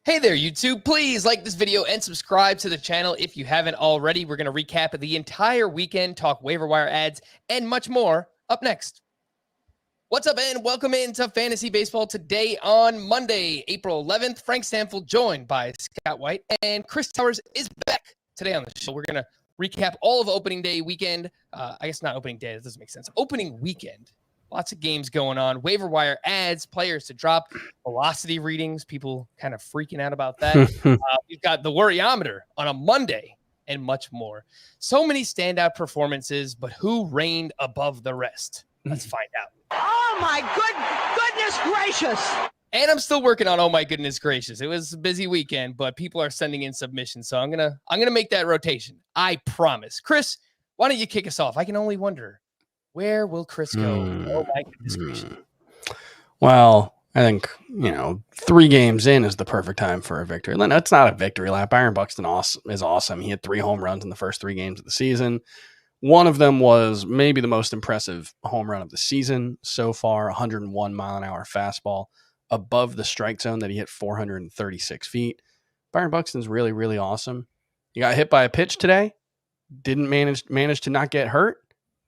Hey there, YouTube. Please like this video and subscribe to the channel if you haven't already. We're going to recap the entire weekend, talk waiver wire ads, and much more up next. What's up, and welcome into Fantasy Baseball today on Monday, April 11th. Frank Stampfl joined by Scott White, and Chris Towers is back today on the show. We're going to recap all of opening day weekend. I guess not opening day. That doesn't make sense. Opening weekend. Lots of games going on. Waiver wire ads, players to drop, velocity readings. People kind of freaking out about that. We've got the Worryometer on a Monday and much more. So many standout performances, but who reigned above the rest? Let's find out. Oh my goodness gracious. And I'm still working on, oh my goodness gracious. It was a busy weekend, but people are sending in submissions. So I'm gonna make that rotation. I promise. Chris, why don't you kick us off? I can only wonder, where will Chris go? Oh my goodness gracious. Well, I think, 3 games in is the perfect time for a victory. That's not a victory lap. Buxton is awesome. He had 3 home runs in the first 3 games of the season. One of them was maybe the most impressive home run of the season so far, 101 mile an hour fastball above the strike zone that he hit 436 feet. Buxton's really, really awesome. He got hit by a pitch today. Didn't manage to not get hurt.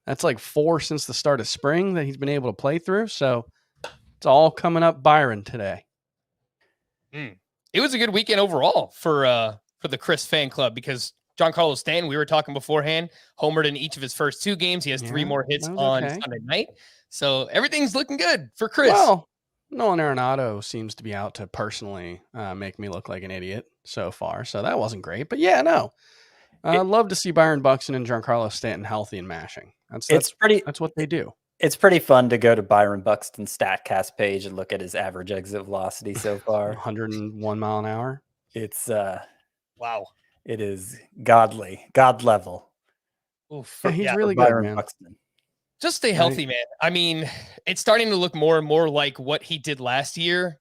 That's like 4 since the start of spring that he's been able to play through. So it's all coming up Byron today. It was a good weekend overall for the Chris fan club because Giancarlo Stanton, we were talking beforehand, homered in each of his first 2 games. He has 3 more hits on Sunday night. So everything's looking good for Chris. Well, Nolan Arenado seems to be out to personally make me look like an idiot so far. So that wasn't great. But yeah, no. I'd love to see Byron Buxton and Giancarlo Stanton healthy and mashing. That's what they do. It's pretty fun to go to Byron Buxton's StatCast page and look at his average exit velocity so far. 101 mile an hour. It's wow. It is God level. Oof. Yeah, he's really good, man. Buxton. Just stay healthy, man. I mean, it's starting to look more and more like what he did last year.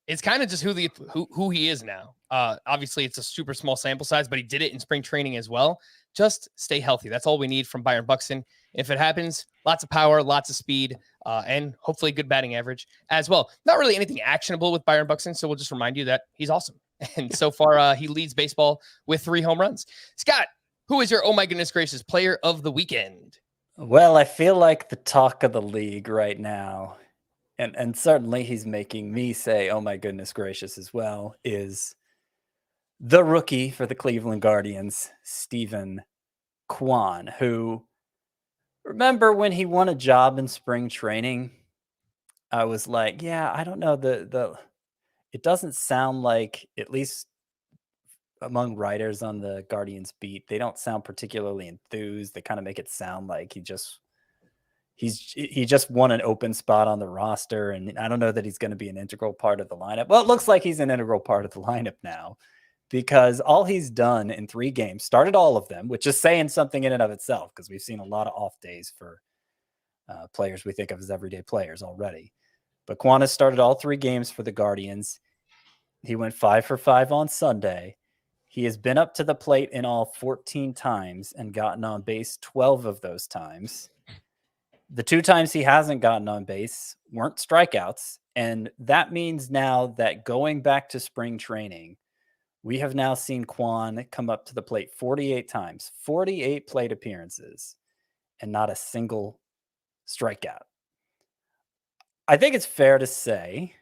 It's kind of just who he is now. Obviously, it's a super small sample size, but he did it in spring training as well. Just stay healthy. That's all we need from Byron Buxton. If it happens, lots of power, lots of speed, and hopefully good batting average as well. Not really anything actionable with Byron Buxton, so we'll just remind you that he's awesome. And so far, he leads baseball with 3 home runs. Scott, who is your oh my goodness gracious player of the weekend? Well, I feel like the talk of the league right now, and certainly he's making me say, oh my goodness gracious as well, is the rookie for the Cleveland Guardians, Steven Kwan, who, remember when he won a job in spring training? I was like, yeah, I don't know. It doesn't sound like, at least among writers on the Guardians beat, they don't sound particularly enthused. They kind of make it sound like he just won an open spot on the roster, and I don't know that he's going to be an integral part of the lineup. Well, it looks like he's an integral part of the lineup now, because all he's done in 3 games, started all of them, which is saying something in and of itself, because we've seen a lot of off days for players we think of as everyday players already. But Kwan has started all 3 games for the Guardians. He went 5 for 5 on Sunday. He has been up to the plate in all 14 times and gotten on base 12 of those times. The 2 times he hasn't gotten on base weren't strikeouts. And that means now that going back to spring training, we have now seen Kwan come up to the plate 48 times, 48 plate appearances, and not a single strikeout. I think it's fair to say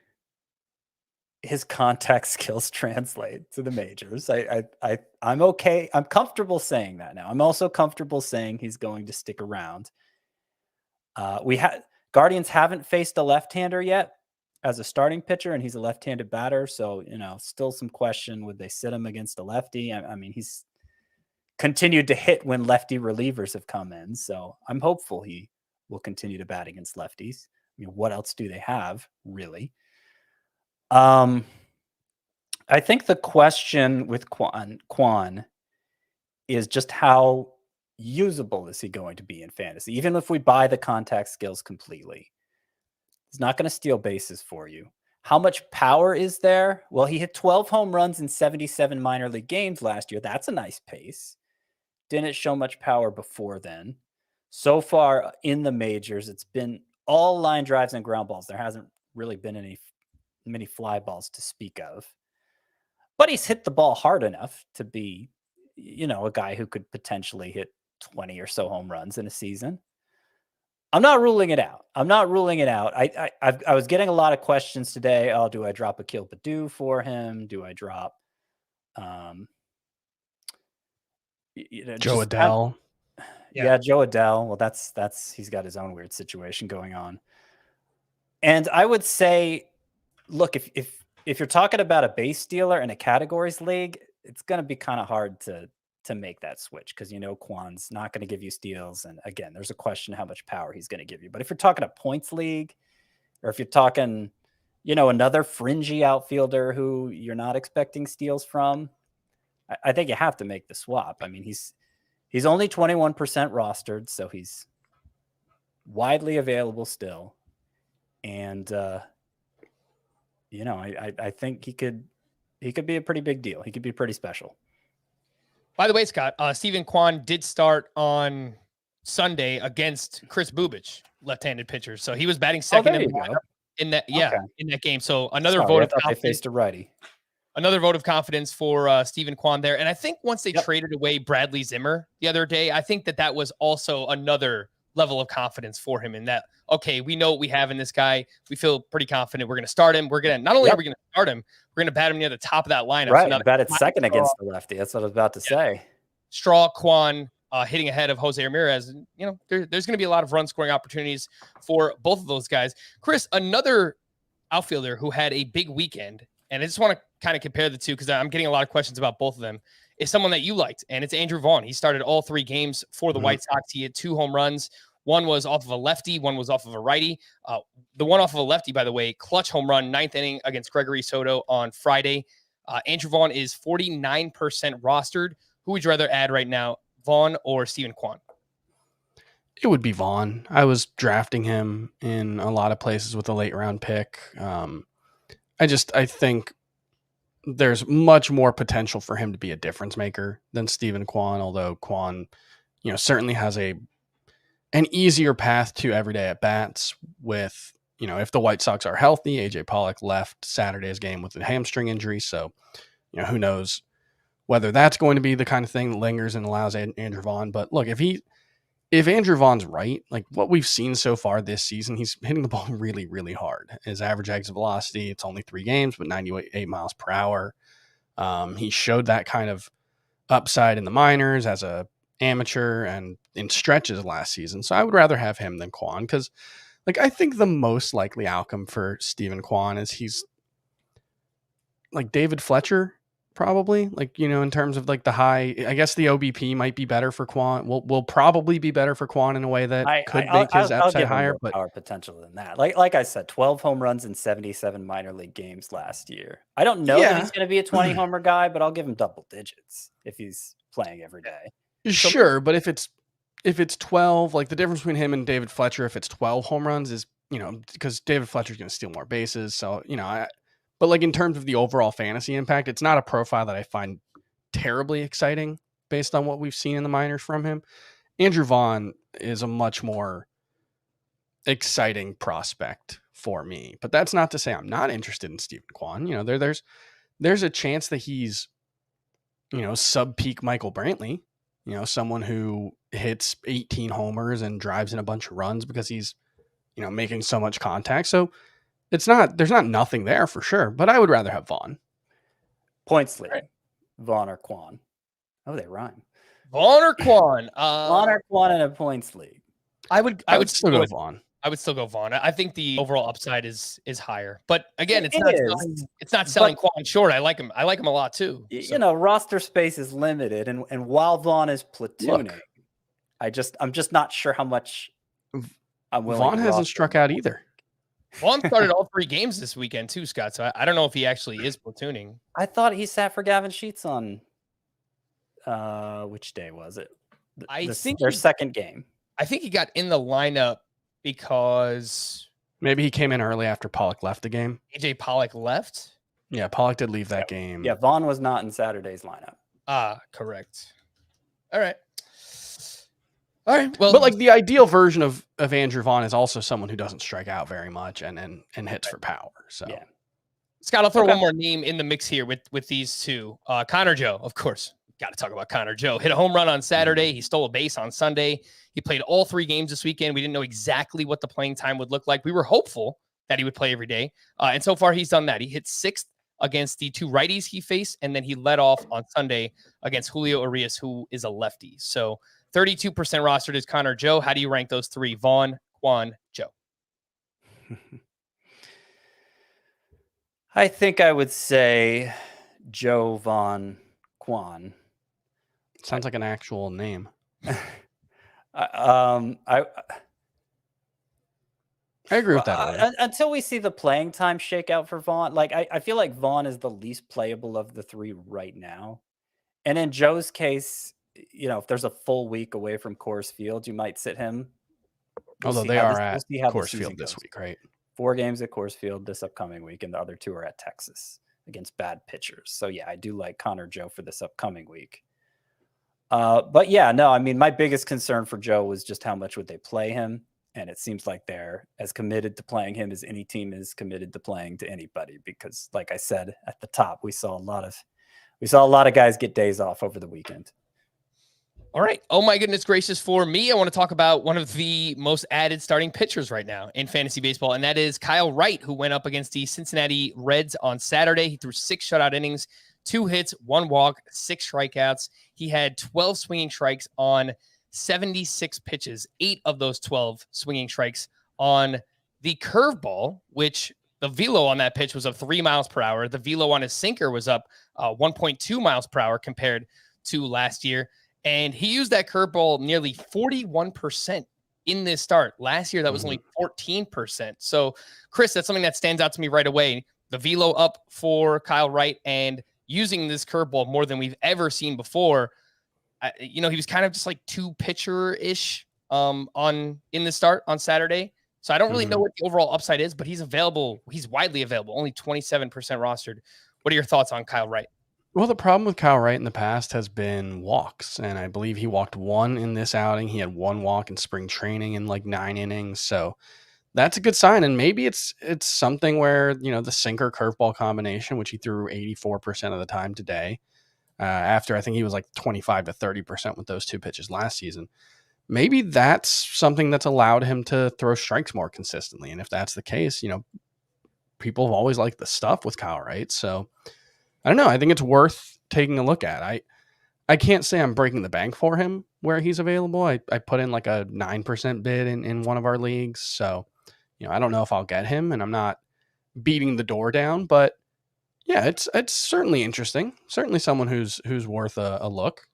his contact skills translate to the majors. I'm okay. I'm comfortable saying that now. I'm also comfortable saying he's going to stick around. Guardians haven't faced a left-hander yet as a starting pitcher, and he's a left-handed batter. So, still some question. Would they sit him against a lefty? I mean, he's continued to hit when lefty relievers have come in. So I'm hopeful he will continue to bat against lefties. I mean, what else do they have, really? I think the question with Kwan is just how usable is he going to be in fantasy? Even if we buy the contact skills completely, he's not going to steal bases for you. How much power is there? Well, he hit 12 home runs in 77 minor league games last year. That's a nice pace. Didn't show much power before then. So far in the majors, it's been all line drives and ground balls. There hasn't really been many fly balls to speak of. but he's hit the ball hard enough to be, a guy who could potentially hit 20 or so home runs in a season. I'm not ruling it out. I was getting a lot of questions today. Oh, do I drop Akil Baddoo for him? Do I drop Joe Adell? Yeah, Joe Adell. Well, that's he's got his own weird situation going on. And I would say, look, if you're talking about a base stealer in a categories league, it's going to be kind of hard to make that switch because Kwan's not going to give you steals, and again, there's a question how much power he's going to give you. But if you're talking a points league, or if you're talking, another fringy outfielder who you're not expecting steals from, I think you have to make the swap. I mean, he's only 21% rostered, so he's widely available still. And, I think he could be a pretty big deal. He could be pretty special. By the way, Scott, Steven Kwan did start on Sunday against Chris Bubich, left-handed pitcher. So he was batting second in that game. So another vote of confidence. They faced a righty. Another vote of confidence for Steven Kwan there. And I think once they traded away Bradley Zimmer the other day, I think that was also another level of confidence for him in that, okay, we know what we have in this guy. We feel pretty confident. We're going to start him. We're going to, not only are we going to start him, we're going to bat him near the top of that lineup. Right. So bat it second against the lefty. That's what I was about to say. Straw, Kwan hitting ahead of Jose Ramirez. And, there's going to be a lot of run scoring opportunities for both of those guys. Chris, another outfielder who had a big weekend, and I just want to kind of compare the two because I'm getting a lot of questions about both of them, is someone that you liked, and it's Andrew Vaughn. He started all 3 games for the White Sox. He had 2 home runs. One was off of a lefty. One was off of a righty. The one off of a lefty, by the way, clutch home run, 9th inning against Gregory Soto on Friday. Andrew Vaughn is 49% rostered. Who would you rather add right now, Vaughn or Steven Kwan? It would be Vaughn. I was drafting him in a lot of places with a late round pick. I think there's much more potential for him to be a difference maker than Steven Kwan, although Kwan, certainly has an easier path to everyday at bats with, if the White Sox are healthy. AJ Pollock left Saturday's game with a hamstring injury. So, who knows whether that's going to be the kind of thing that lingers and allows Andrew Vaughn. But look, if Andrew Vaughn's right, like what we've seen so far this season, he's hitting the ball really, really hard. His average exit velocity, it's only 3 games, but 98 miles per hour. He showed that kind of upside in the minors as a amateur and in stretches last season. So I would rather have him than Kwan because, I think the most likely outcome for Steven Kwan is he's like David Fletcher. Probably in terms of the high, I guess the OBP might be better for Kwan. Will probably be better for Kwan in a way that could make his upside higher, but power potential than that. Like I said, 12 home runs in 77 minor league games last year. I don't know that he's going to be a 20 homer guy, but I'll give him double digits if he's playing every day. Sure, but if it's 12, the difference between him and David Fletcher, if it's 12 home runs is, because David Fletcher's going to steal more bases. So, but in terms of the overall fantasy impact, it's not a profile that I find terribly exciting based on what we've seen in the minors from him. Andrew Vaughn is a much more exciting prospect for me, but that's not to say I'm not interested in Steven Kwan. There's a chance that he's, sub peak Michael Brantley, someone who hits 18 homers and drives in a bunch of runs because he's, making so much contact. So there's not nothing there for sure, but I would rather have Vaughn. Points league, Vaughn or Kwan. Oh, they rhyme. Vaughn or Kwan? Vaughn or Kwan in a points league. I would still go Vaughn. I would still go Vaughn. I think the overall upside is higher, but again, it's not selling Kwan short. I like him. I like him a lot too. So. Roster space is limited, and while Vaughn is platooning, I'm just not sure how much I'm willing. Vaughn hasn't struck out either. Vaughn started all 3 games this weekend too, Scott. So I don't know if he actually is platooning. I thought he sat for Gavin Sheets on which day was it? I think their second game. I think he got in the lineup because maybe he came in early after Pollock left the game. AJ Pollock left? Yeah, Pollock did leave that game. Yeah, Vaughn was not in Saturday's lineup. Correct. All right. Well, but the ideal version of Andrew Vaughn is also someone who doesn't strike out very much and hits for power. So Scott, I'll throw one more name in the mix here with these two. Connor Joe, of course. Got to talk about Connor Joe. Hit a home run on Saturday. He stole a base on Sunday. He played all 3 games this weekend. We didn't know exactly what the playing time would look like. We were hopeful that he would play every day. And so far, he's done that. He hit 6th against the 2 righties he faced, and then he led off on Sunday against Julio Urias, who is a lefty. So 32% rostered is Connor Joe. How do you rank those 3? Vaughn, Kwan, Joe. I think I would say Joe, Vaughn, Kwan. Sounds like an actual name. I agree with that. Until we see the playing time shake out for Vaughn, like I feel like Vaughn is the least playable of the 3 right now. And in Joe's case, if there's a full week away from Coors Field, you might sit him. Although they are at Coors Field this week, right? 4 games at Coors Field this upcoming week, and the other 2 are at Texas against bad pitchers. So yeah, I do like Connor Joe for this upcoming week. But yeah, no, I mean, my biggest concern for Joe was just how much would they play him. And it seems like they're as committed to playing him as any team is committed to playing to anybody, because like I said at the top, we saw a lot of guys get days off over the weekend. All right. Oh my goodness gracious. For me, I want to talk about one of the most added starting pitchers right now in fantasy baseball, and that is Kyle Wright, who went up against the Cincinnati Reds on Saturday. He threw 6 shutout innings, 2 hits, 1 walk, 6 strikeouts. He had 12 swinging strikes on 76 pitches, 8 of those 12 swinging strikes on the curveball, which the velo on that pitch was up 3 miles per hour. The velo on his sinker was up 1.2 miles per hour compared to last year. And he used that curveball nearly 41% in this start. Last year, that was only 14%. So, Chris, that's something that stands out to me right away. The velo up for Kyle Wright and using this curveball more than we've ever seen before. He was kind of just like 2 pitcher-ish in the start on Saturday. So I don't really know what the overall upside is, but he's available. He's widely available, only 27% rostered. What are your thoughts on Kyle Wright? Well, the problem with Kyle Wright in the past has been walks, and I believe he walked 1 in this outing. He had 1 walk in spring training in like 9 innings. So that's a good sign. And maybe it's something where, the sinker curveball combination, which he threw 84% of the time today, after I think he was like 25 to 30% with those 2 pitches last season. Maybe that's something that's allowed him to throw strikes more consistently. And if that's the case, people have always liked the stuff with Kyle Wright. So I don't know. I think it's worth taking a look at. I can't say I'm breaking the bank for him where he's available. I put in like a 9% bid in one of our leagues. So, I don't know if I'll get him, and I'm not beating the door down, but yeah, it's certainly interesting. Certainly someone who's worth a look.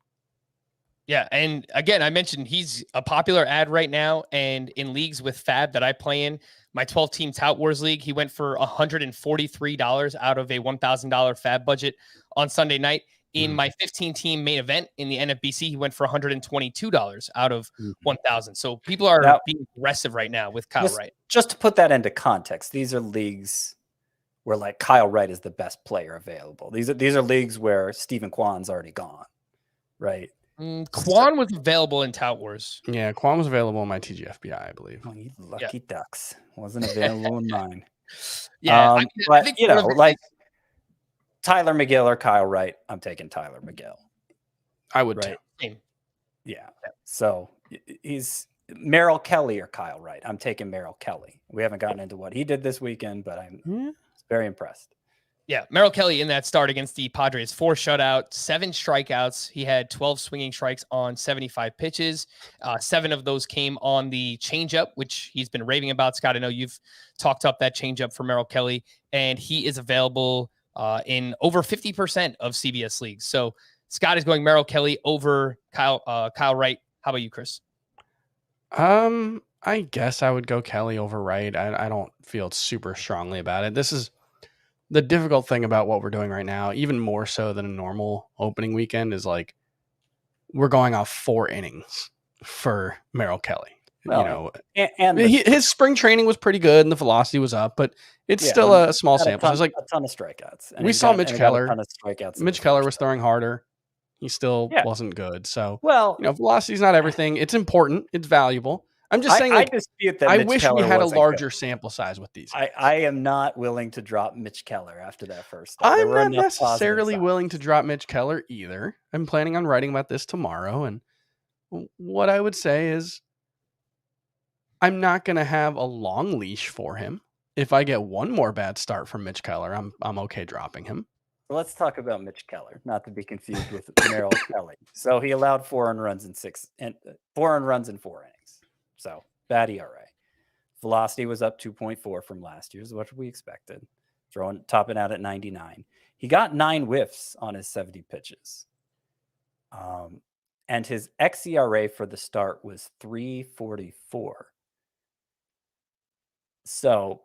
Yeah, and again, I mentioned he's a popular ad right now, and in leagues with Fab that I play in, my 12-team Tout Wars League, he went for $143 out of a $1,000 Fab budget on Sunday night. In my 15-team main event in the NFBC, he went for $122 out of 1,000. So people are being aggressive right now with Kyle Wright. Just to put that into context, these are leagues where like Kyle Wright is the best player available. These are leagues where Stephen Kwan's already gone, right? Kwan was available in Tout Wars. Yeah, Kwan was available in my TGFBI, I believe. Oh, you lucky ducks. Wasn't available in mine. Yeah, I think like Tyler McGill or Kyle Wright, I'm taking Tyler McGill. I would too. Yeah. So he's Merrill Kelly or Kyle Wright. I'm taking Merrill Kelly. We haven't gotten into what he did this weekend, but I'm very impressed. Yeah, Merrill Kelly in that start against the Padres, 4 shutouts, 7 strikeouts. He had 12 swinging strikes on 75 pitches. 7 of those came on the changeup, which he's been raving about. Scott, I know you've talked up that changeup for Merrill Kelly, and he is available in over 50% of CBS leagues. So Scott is going Merrill Kelly over Kyle Wright. How about you, Chris? I guess I would go Kelly over Wright. I don't feel super strongly about it. This is the difficult thing about what we're doing right now, even more so than a normal opening weekend, is like we're going off 4 innings for Merrill Kelly. Well, his spring training was pretty good and the velocity was up, but it's still a small sample. There's like a ton of strikeouts. We saw Mitch Keller. A ton of strikeouts. Mitch Keller was throwing harder. He still wasn't good. So, velocity is not everything. It's important. It's valuable. I'm just saying, like, I dispute that. I Mitch wish Keller we had a wasn't larger good. sample size with these. I am not willing to drop Mitch Keller after that first start. There I'm were not enough positive necessarily signs. willing to drop Mitch Keller either. I'm planning on writing about this tomorrow. And what I would say is I'm not going to have a long leash for him. If I get one more bad start from Mitch Keller, I'm okay dropping him. So let's talk about Mitch Keller, not to be confused with Merrill Kelly. So he allowed 4 earned runs in 4 innings. So bad ERA. Velocity was up 2.4 from last year's, what we expected. Topping out at 99. He got 9 whiffs on his 70 pitches. And his xERA for the start was 3.44. So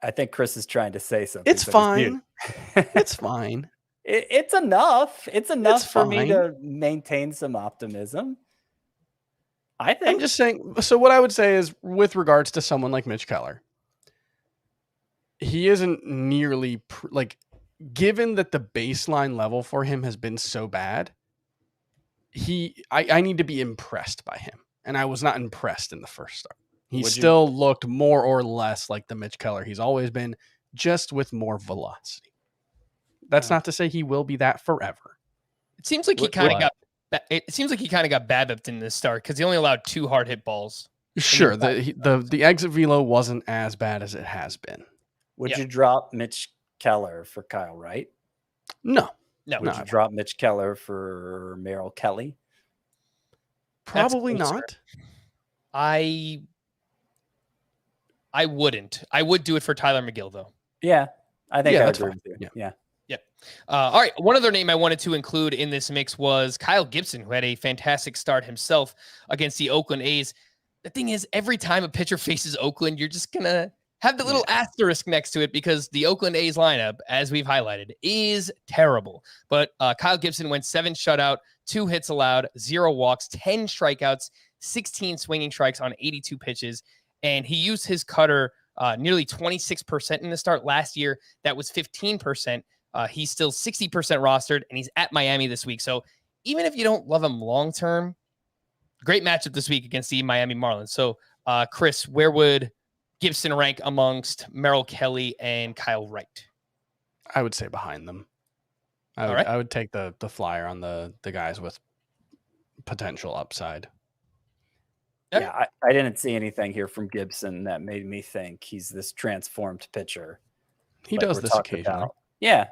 I think Chris is trying to say something. It's fine. It's fine. It's enough. It's enough It's for me fine. to maintain some optimism. I think. I'm just saying. So what I would say is, with regards to someone like Mitch Keller, he isn't nearly given that the baseline level for him has been so bad. I need to be impressed by him, and I was not impressed in the first start. He still looked more or less like the Mitch Keller he's always been, just with more velocity. That's not to say he will be that forever. It seems like he kind of got BABIP'd in this start because he only allowed 2 hard hit balls. Sure, the exit velo wasn't as bad as it has been. Would you drop Mitch Keller for Kyle Wright? No. Would you drop Mitch Keller for Merrill Kelly? Probably not. I wouldn't. I would do it for Tyler McGill, though. Yeah, I think that's agree fine. with you. Yeah. All right. One other name I wanted to include in this mix was Kyle Gibson, who had a fantastic start himself against the Oakland A's. The thing is, every time a pitcher faces Oakland, you're just going to have the little asterisk next to it because the Oakland A's lineup, as we've highlighted, is terrible. But Kyle Gibson went 7 shutout, 2 hits allowed, 0 walks, 10 strikeouts, 16 swinging strikes on 82 pitches. And he used his cutter nearly 26% in the start last year. That was 15%. He's still 60% rostered, and he's at Miami this week. So even if you don't love him long-term, great matchup this week against the Miami Marlins. So, Chris, where would Gibson rank amongst Merrill Kelly and Kyle Wright? I would say behind them. I would take the flyer on the guys with potential upside. Yeah, I didn't see anything here from Gibson that made me think he's this transformed pitcher. He does this occasionally. Yeah.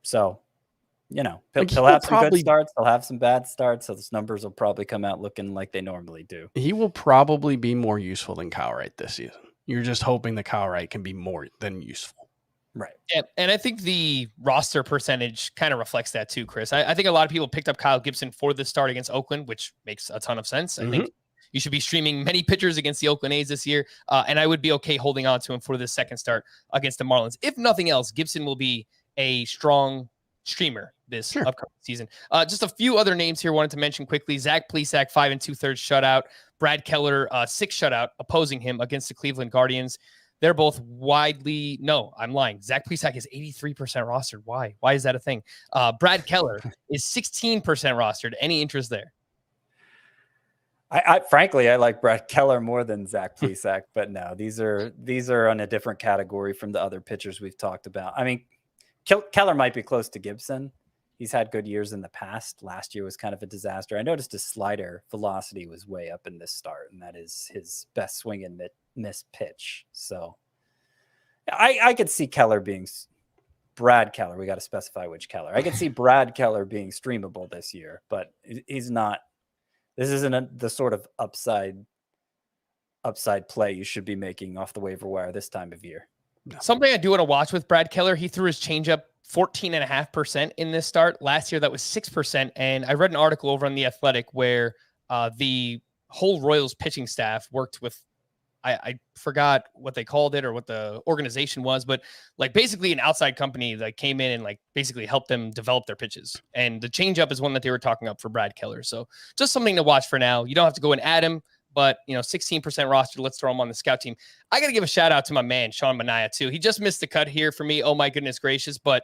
So, he'll have some good starts. He'll have some bad starts. So those numbers will probably come out looking like they normally do. He will probably be more useful than Kyle Wright this season. You're just hoping that Kyle Wright can be more than useful. Right. Yeah, and I think the roster percentage kind of reflects that too, Chris. I think a lot of people picked up Kyle Gibson for the start against Oakland, which makes a ton of sense. I think you should be streaming many pitchers against the Oakland A's this year, and I would be okay holding on to him for the second start against the Marlins. If nothing else, Gibson will be a strong streamer this upcoming season. Just a few other names here I wanted to mention quickly. Zach Plesac, 5 2/3 shutout. Brad Keller, 6 shutout, opposing him against the Cleveland Guardians. They're both no, I'm lying. Zach Plesac is 83% rostered. Why? Why is that a thing? Brad Keller is 16% rostered. Any interest there? I frankly, I like Brad Keller more than Zach Plesac, but no, these are on a different category from the other pitchers we've talked about. I mean, Keller might be close to Gibson. He's had good years in the past. Last year was kind of a disaster. I noticed his slider velocity was way up in this start, and that is his best swing and miss pitch. So I could see Brad Keller. We got to specify which Keller. I could see Brad Keller being streamable this year, but he's not. This isn't the sort of upside play you should be making off the waiver wire this time of year. Something I do want to watch with Brad Keller, he threw his changeup 14.5% in this start. Last year, that was 6%. And I read an article over on The Athletic where the whole Royals pitching staff worked with, I forgot what they called it or what the organization was, but like basically an outside company that came in and like basically helped them develop their pitches. And the changeup is one that they were talking up for Brad Keller. So just something to watch for now. You don't have to go and add him, but 16% roster. Let's throw him on the scout team. I got to give a shout out to my man, Sean Manaea, too. He just missed the cut here for me. Oh my goodness gracious. But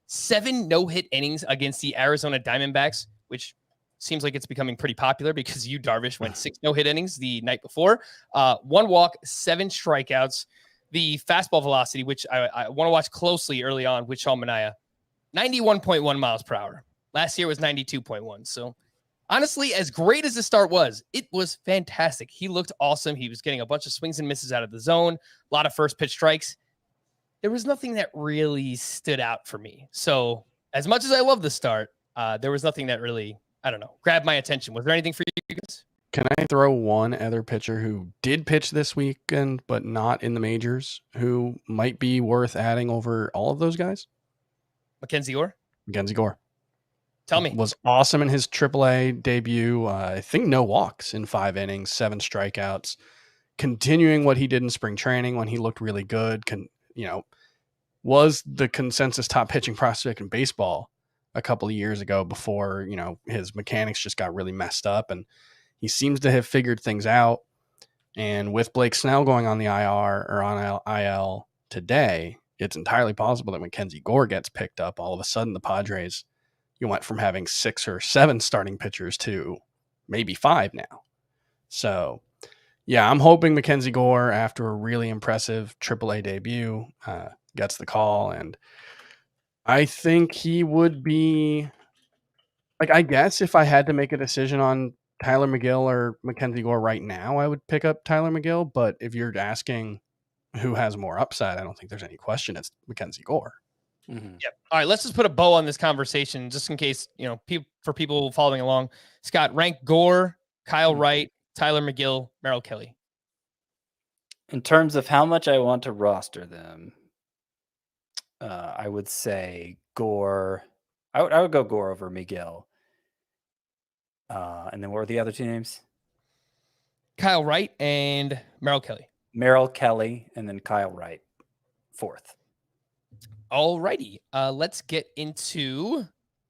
7 no-hit innings against the Arizona Diamondbacks, which seems like it's becoming pretty popular because Darvish went 6 no-hit innings the night before. 1 walk, 7 strikeouts. The fastball velocity, which I want to watch closely early on with Sean Manaea, 91.1 miles per hour. Last year was 92.1. So honestly, as great as the start was, it was fantastic. He looked awesome. He was getting a bunch of swings and misses out of the zone, a lot of first pitch strikes. There was nothing that really stood out for me. So as much as I love the start, there was nothing that really, I don't know, grabbed my attention. Was there anything for you guys? Can I throw one other pitcher who did pitch this weekend, but not in the majors, who might be worth adding over all of those guys? Mackenzie Gore? Mackenzie Gore. Tell me. Was awesome in his AAA debut. I think no walks in 5 innings, 7 strikeouts. Continuing what he did in spring training when he looked really good. Was the consensus top pitching prospect in baseball a couple of years ago before, his mechanics just got really messed up, and he seems to have figured things out. And with Blake Snell going on the IR or on IL today, it's entirely possible that Mackenzie Gore gets picked up. All of a sudden, the Padres, you went from having 6 or 7 starting pitchers to maybe 5 now. So, yeah, I'm hoping Mackenzie Gore, after a really impressive AAA debut, gets the call. And I think he would be, I guess if I had to make a decision on Tyler McGill or Mackenzie Gore right now, I would pick up Tyler McGill. But if you're asking who has more upside, I don't think there's any question it's Mackenzie Gore. Mm-hmm. Yep. All right, let's just put a bow on this conversation just in case, for people following along. Scott, rank Gore, Kyle Wright, Tyler McGill, Merrill Kelly. In terms of how much I want to roster them, I would say Gore. I would go Gore over McGill. And then what were the other 2 names? Kyle Wright and Merrill Kelly. Merrill Kelly and then Kyle Wright, 4th. All righty. Let's get into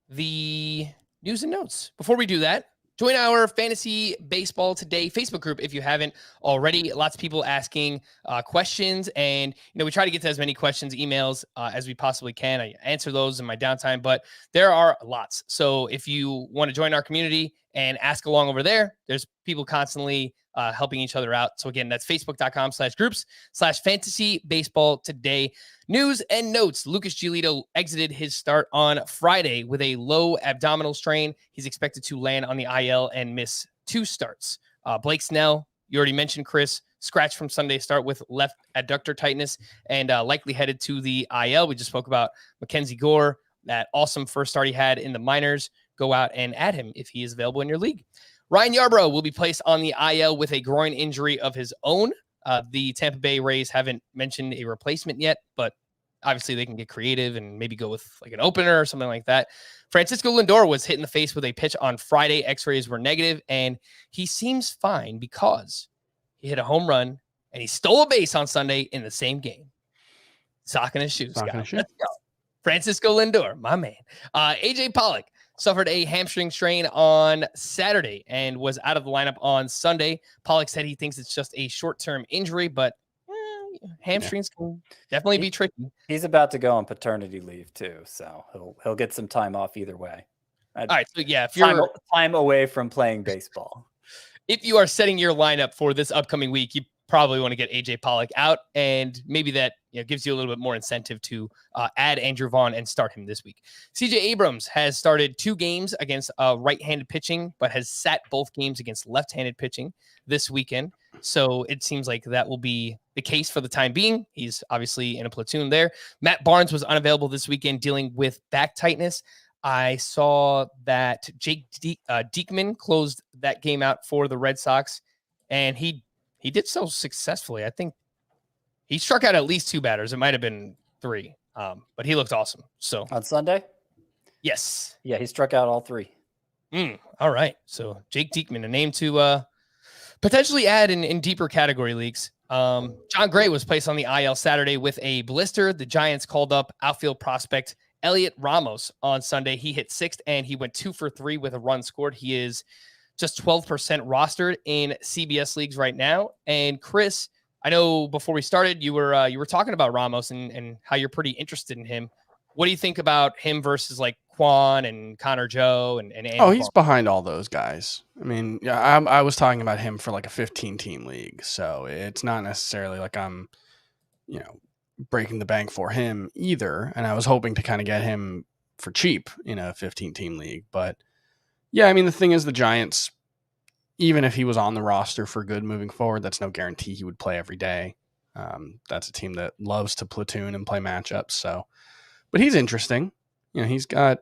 the news and notes. Before we do that, join our Fantasy Baseball Today Facebook group if you haven't already. Lots of people asking questions, and we try to get to as many questions, emails as we possibly can. I answer those in my downtime, but there are lots. So if you want to join our community and ask along over there, there's people constantly helping each other out. So again, that's facebook.com/groups/fantasy baseball today. News and notes. Lucas Giolito exited his start on Friday with a low abdominal strain. He's expected to land on the IL and miss 2 starts. Blake Snell, you already mentioned, Chris, scratched from Sunday's start with left adductor tightness and likely headed to the IL. We just spoke about Mackenzie Gore, that awesome first start he had in the minors. Go out and add him if he is available in your league. Ryan Yarbrough will be placed on the IL with a groin injury of his own. The Tampa Bay Rays haven't mentioned a replacement yet, but obviously they can get creative and maybe go with an opener or something like that. Francisco Lindor was hit in the face with a pitch on Friday. X-rays were negative, and he seems fine because he hit a home run and he stole a base on Sunday in the same game. Sock in his shoes. Let's go. Francisco Lindor, my man. AJ Pollock suffered a hamstring strain on Saturday and was out of the lineup on Sunday. Pollock said he thinks it's just a short-term injury, but hamstrings can definitely be tricky. He's about to go on paternity leave too, so he'll get some time off either way. All right, so yeah, if you're time away from playing baseball. If you are setting your lineup for this upcoming week, you probably want to get AJ Pollock out, and maybe that gives you a little bit more incentive to add Andrew Vaughn and start him this week. CJ Abrams has started 2 games against right-handed pitching, but has sat both games against left-handed pitching this weekend. So it seems like that will be the case for the time being. He's obviously in a platoon there. Matt Barnes was unavailable this weekend dealing with back tightness. I saw that Jake Diekman closed that game out for the Red Sox, and he did so successfully. I think he struck out at least 2 batters. It might have been 3, but he looked awesome. So on Sunday? Yes. Yeah, he struck out all 3. All right. So Jake Diekman, a name to potentially add in deeper category leagues. John Gray was placed on the IL Saturday with a blister. The Giants called up outfield prospect Elliot Ramos on Sunday. He hit 6th, and he went 2 for 3 with a run scored. He is just 12% rostered in CBS leagues right now. And Chris, I know before we started, you were talking about Ramos and how you're pretty interested in him. What do you think about him versus like Kwan and Connor Joe and Andy Oh, he's Kwan? behind all those guys. I mean, yeah, I was talking about him for like a 15-team league, so it's not necessarily like I'm, breaking the bank for him either. And I was hoping to kind of get him for cheap in a 15-team league. But yeah, I mean, the thing is, the Giants, even if he was on the roster for good moving forward, that's no guarantee he would play every day. That's a team that loves to platoon and play matchups. So, but he's interesting. He's got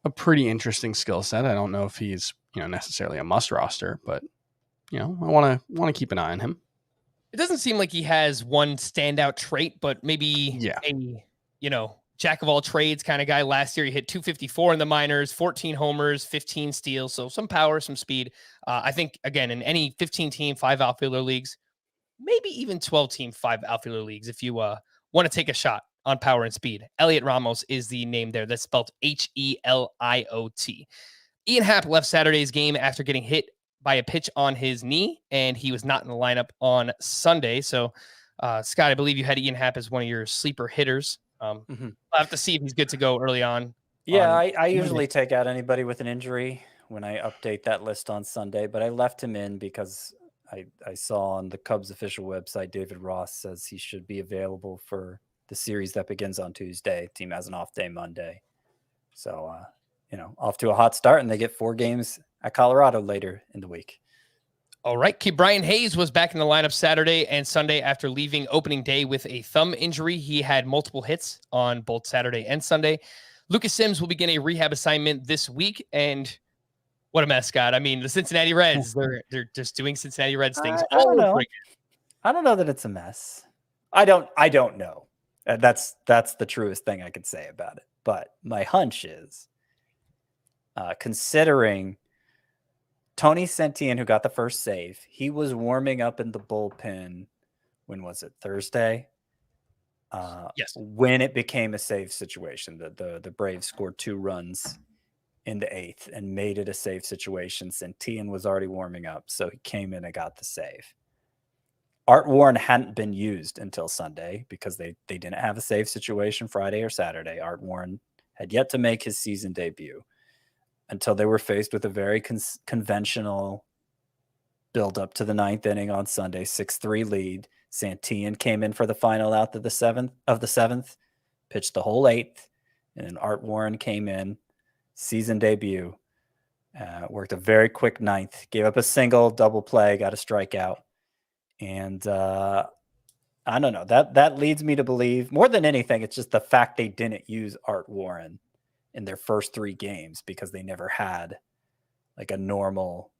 a pretty interesting skill set. I don't know if he's, necessarily a must roster, but I want to keep an eye on him. It doesn't seem like he has one standout trait, but maybe a jack of all trades kind of guy. Last year he hit 254 in the minors, 14 homers, 15 steals, so some power, some speed. I think again in any 15-team 5 outfielder leagues, maybe even 12-team 5 outfielder leagues, if you want to take a shot on power and speed, Elliot Ramos is the name there. That's spelled Heliot. Ian Happ left Saturday's game after getting hit by a pitch on his knee, and he was not in the lineup on Sunday. So, Scott, I believe you had Ian Happ as one of your sleeper hitters. I'll have to see if he's good to go early on. Yeah, I usually take out anybody with an injury when I update that list on Sunday, but I left him in because I saw on the Cubs official website, David Ross says he should be available for the series that begins on Tuesday. Team has an off day Monday. So, off to a hot start, and they get 4 games at Colorado later in the week. All right. Brian Hayes was back in the lineup Saturday and Sunday after leaving opening day with a thumb injury. He had multiple hits on both Saturday and Sunday. Lucas Sims will begin a rehab assignment this week, and what a mess, Scott. I mean, the Cincinnati Reds, they're just doing Cincinnati Reds things. I don't know. I don't know that it's a mess. I don't know. That's the truest thing I could say about it. But my hunch is, considering Tony Sentien, who got the first save, he was warming up in the bullpen. When was it? Thursday? Yes. When it became a save situation, the Braves scored 2 runs in the 8th and made it a save situation. Sentien was already warming up, so he came in and got the save. Art Warren hadn't been used until Sunday because they didn't have a save situation Friday or Saturday. Art Warren had yet to make his season debut until they were faced with a very conventional build up to the 9th inning on Sunday, 6-3 lead. Santien came in for the final out of the 7th, pitched the whole 8th, and then Art Warren came in, season debut, worked a very quick 9th, gave up a single, double play, got a strikeout. And I don't know, that leads me to believe more than anything, it's just the fact they didn't use Art Warren in their first 3 games because they never had like a normal,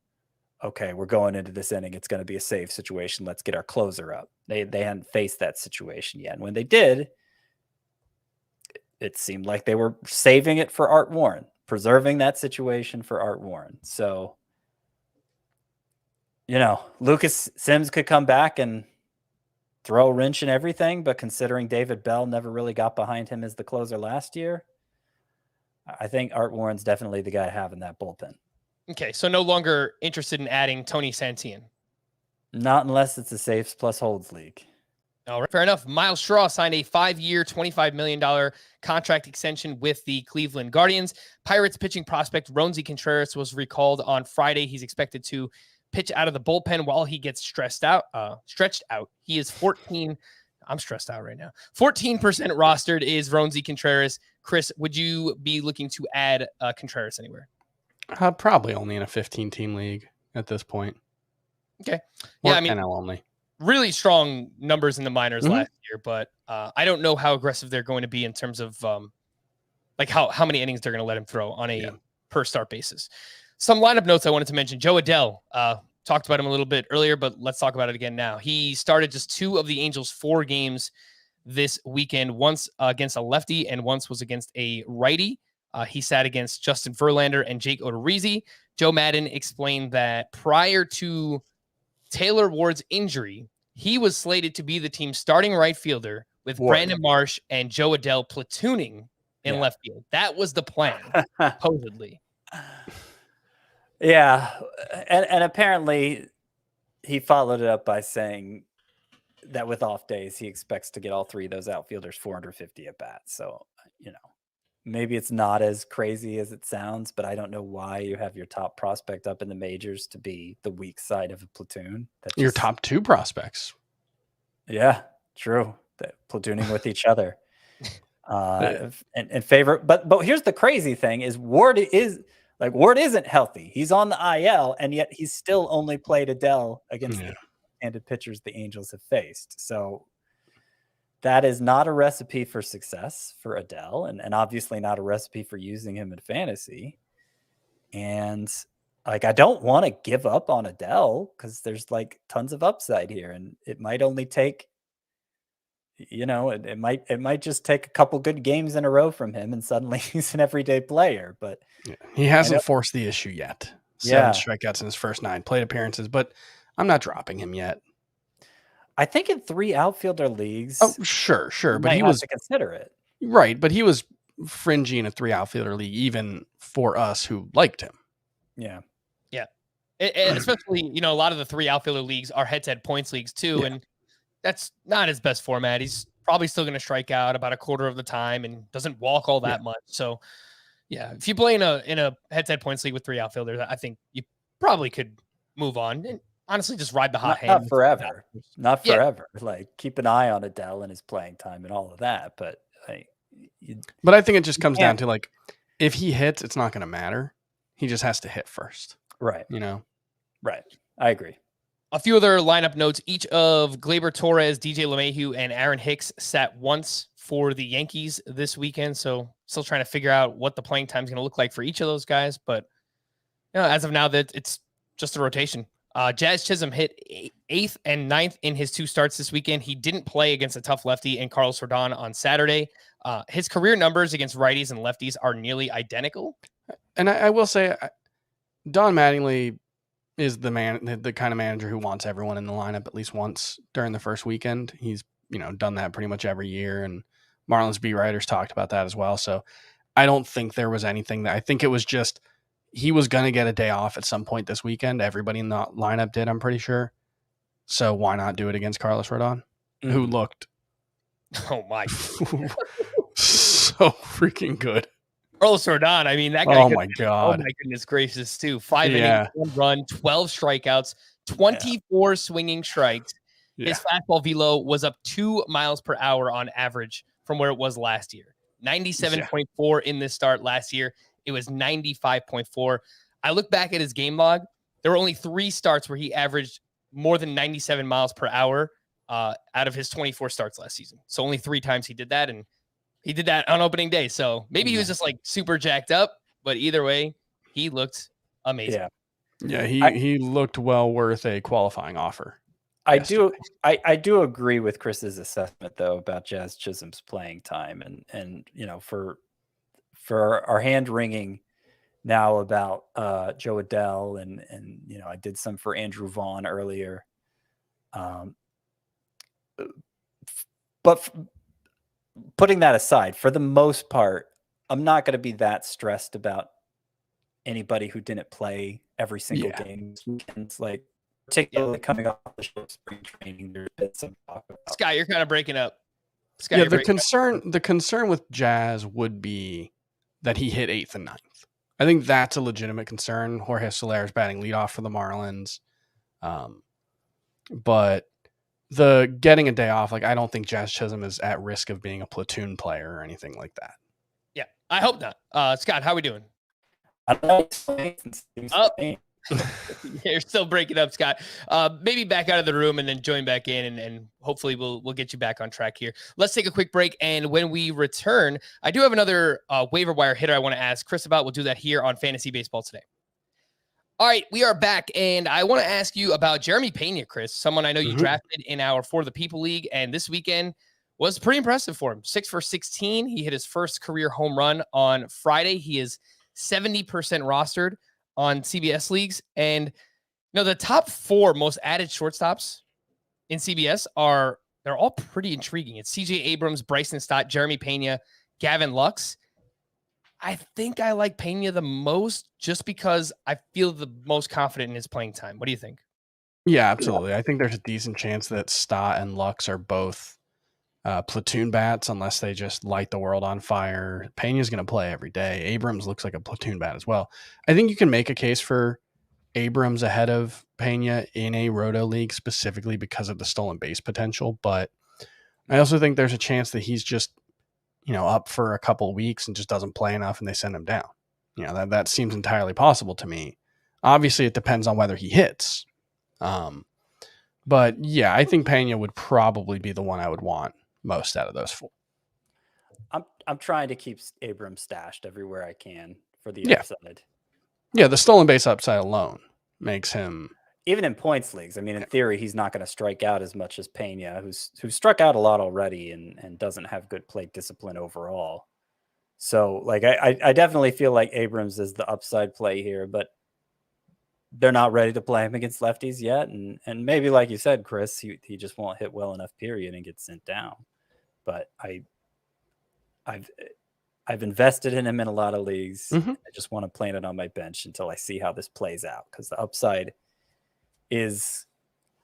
okay, we're going into this inning, it's going to be a save situation, let's get our closer up. They hadn't faced that situation yet. And when they did, it seemed like they were saving it for Art Warren, preserving that situation for Art Warren. So, Lucas Sims could come back and throw a wrench in everything, but considering David Bell never really got behind him as the closer last year, I think Art Warren's definitely the guy to have in that bullpen. Okay, so no longer interested in adding Tony Santien. Not unless it's a saves plus holds league. All right, fair enough. Miles Straw signed a 5-year, $25 million contract extension with the Cleveland Guardians. Pirates pitching prospect Roansy Contreras was recalled on Friday. He's expected to pitch out of the bullpen while he gets stretched out. He is 14. I'm stressed out right now. 14% rostered is Roansy Contreras. Chris, would you be looking to add Contreras anywhere? Probably only in a 15-team league at this point. Okay. Or yeah, I mean, NL only. Really strong numbers in the minors last year, but I don't know how aggressive they're going to be in terms of like how many innings they're going to let him throw on a per start basis. Some lineup notes I wanted to mention. Joe Adell, talked about him a little bit earlier, but let's talk about it again now. He started just 2 of the Angels' 4 games this weekend, once against a lefty and once was against a righty. He sat against Justin Verlander and Jake Odorizzi. Joe Madden explained that prior to Taylor Ward's injury, he was slated to be the team's starting right fielder with Brandon Marsh and Joe Adell platooning in left field. That was the plan, supposedly. Yeah, and apparently he followed it up by saying that with off days, he expects to get all three of those outfielders 450 at bats. So, maybe it's not as crazy as it sounds, but I don't know why you have your top prospect up in the majors to be the weak side of a platoon. Your top two prospects. Yeah, true. That platooning with each other. And favorite, but here's the crazy thing is Ward isn't healthy. He's on the IL, and yet he's still only played Adell against the handed pitchers the Angels have faced. So that is not a recipe for success for Adell, and obviously not a recipe for using him in fantasy. And I don't want to give up on Adell because there's tons of upside here, and it might only take, it might just take a couple good games in a row from him, and suddenly he's an everyday player. But he hasn't forced the issue yet. 7 strikeouts in his first 9 plate appearances, but I'm not dropping him yet. I think in 3 outfielder leagues. Oh, sure. But he was to consider it. Right. But he was fringy in a 3 outfielder league, even for us who liked him. Yeah. Yeah. Especially, a lot of the 3 outfielder leagues are head-to-head points leagues too. Yeah. And that's not his best format. He's probably still going to strike out about a quarter of the time and doesn't walk all that much. So yeah, if you play in a head-to-head points league with 3 outfielders, I think you probably could move on. And honestly, just ride the hot hand. Not forever. Not forever. Keep an eye on Adell and his playing time and all of that. But but I think it just comes down to if he hits, it's not going to matter. He just has to hit first. Right. Right. I agree. A few other lineup notes. Each of Gleyber Torres, DJ LeMahieu, and Aaron Hicks sat once for the Yankees this weekend. So still trying to figure out what the playing time is going to look like for each of those guys. But as of now, that it's just a rotation. Jazz Chisholm hit 8th and 9th in his 2 starts this weekend. He didn't play against a tough lefty and Carlos Rodon on Saturday. His career numbers against righties and lefties are nearly identical. And I will say, Don Mattingly is the kind of manager who wants everyone in the lineup at least once during the first weekend. He's done that pretty much every year, and Marlins beat writers talked about that as well. So I don't think there was anything I think it was just he was going to get a day off at some point this weekend. Everybody in the lineup did, I'm pretty sure. So why not do it against Carlos Rodon, who looked so freaking good. Carlos Rodon, I mean, that guy. Oh my God. Oh my goodness gracious, too. 5 innings, 1 run, 12 strikeouts, 24 swinging strikes. His fastball velo was up 2 miles per hour on average from where it was last year. 97.4 in this start last year. It was 95.4. I look back at his game log. There were only 3 starts where he averaged more than 97 miles per hour out of his 24 starts last season. So only 3 times he did that. And he did that on opening day. So maybe he was just super jacked up, but either way, he looked amazing. Yeah. He looked well worth a qualifying offer. I do agree with Chris's assessment though about Jazz Chisholm's playing time and for our hand wringing now about Joe Adell and I did some for Andrew Vaughn earlier. But putting that aside, for the most part, I'm not going to be that stressed about anybody who didn't play every single game this weekend. Particularly coming off the short spring training, there's been some talk about. Scott, you're kind of breaking up. The concern with Jazz would be that he hit 8th and 9th. I think that's a legitimate concern. Jorge Soler's batting leadoff for the Marlins. But the getting a day off, I don't think Jazz Chisholm is at risk of being a platoon player or anything like that. Yeah, I hope not. Scott, how are we doing? I don't know. You're still breaking up, Scott. Maybe back out of the room and then join back in, and hopefully we'll get you back on track here. Let's take a quick break, and when we return, I do have another waiver wire hitter I want to ask Chris about. We'll do that here on Fantasy Baseball Today. All right, we are back, and I want to ask you about Jeremy Pena, Chris, someone I know you drafted in our For the People League, and this weekend was pretty impressive for him. 6 for 16. He hit his first career home run on Friday. He is 70% rostered on CBS leagues. And the top 4 most added shortstops in CBS they're all pretty intriguing. It's CJ Abrams, Bryson Stott, Jeremy Pena, Gavin Lux. I think I like Pena the most just because I feel the most confident in his playing time. What do you think? Yeah, absolutely. I think there's a decent chance that Stott and Lux are both platoon bats unless they just light the world on fire. Pena's going to play every day. Abrams looks like a platoon bat as well. I think you can make a case for Abrams ahead of Pena in a roto league specifically because of the stolen base potential, but I also think there's a chance that he's just, up for a couple of weeks and just doesn't play enough and they send him down. That seems entirely possible to me. Obviously, it depends on whether he hits. But yeah, I think Pena would probably be the one I would want most out of those four. I'm trying to keep Abrams stashed everywhere I can for the upside. Yeah, the stolen base upside alone makes him, even in points leagues. I mean, in theory, he's not going to strike out as much as Pena, who's struck out a lot already and doesn't have good plate discipline overall. So, like, I definitely feel like Abrams is the upside play here, but they're not ready to play him against lefties yet. And maybe, like you said, Chris, he just won't hit well enough, period, and get sent down. But I've invested in him in a lot of leagues. Mhm. I just want to plant it on my bench until I see how this plays out, because the upside is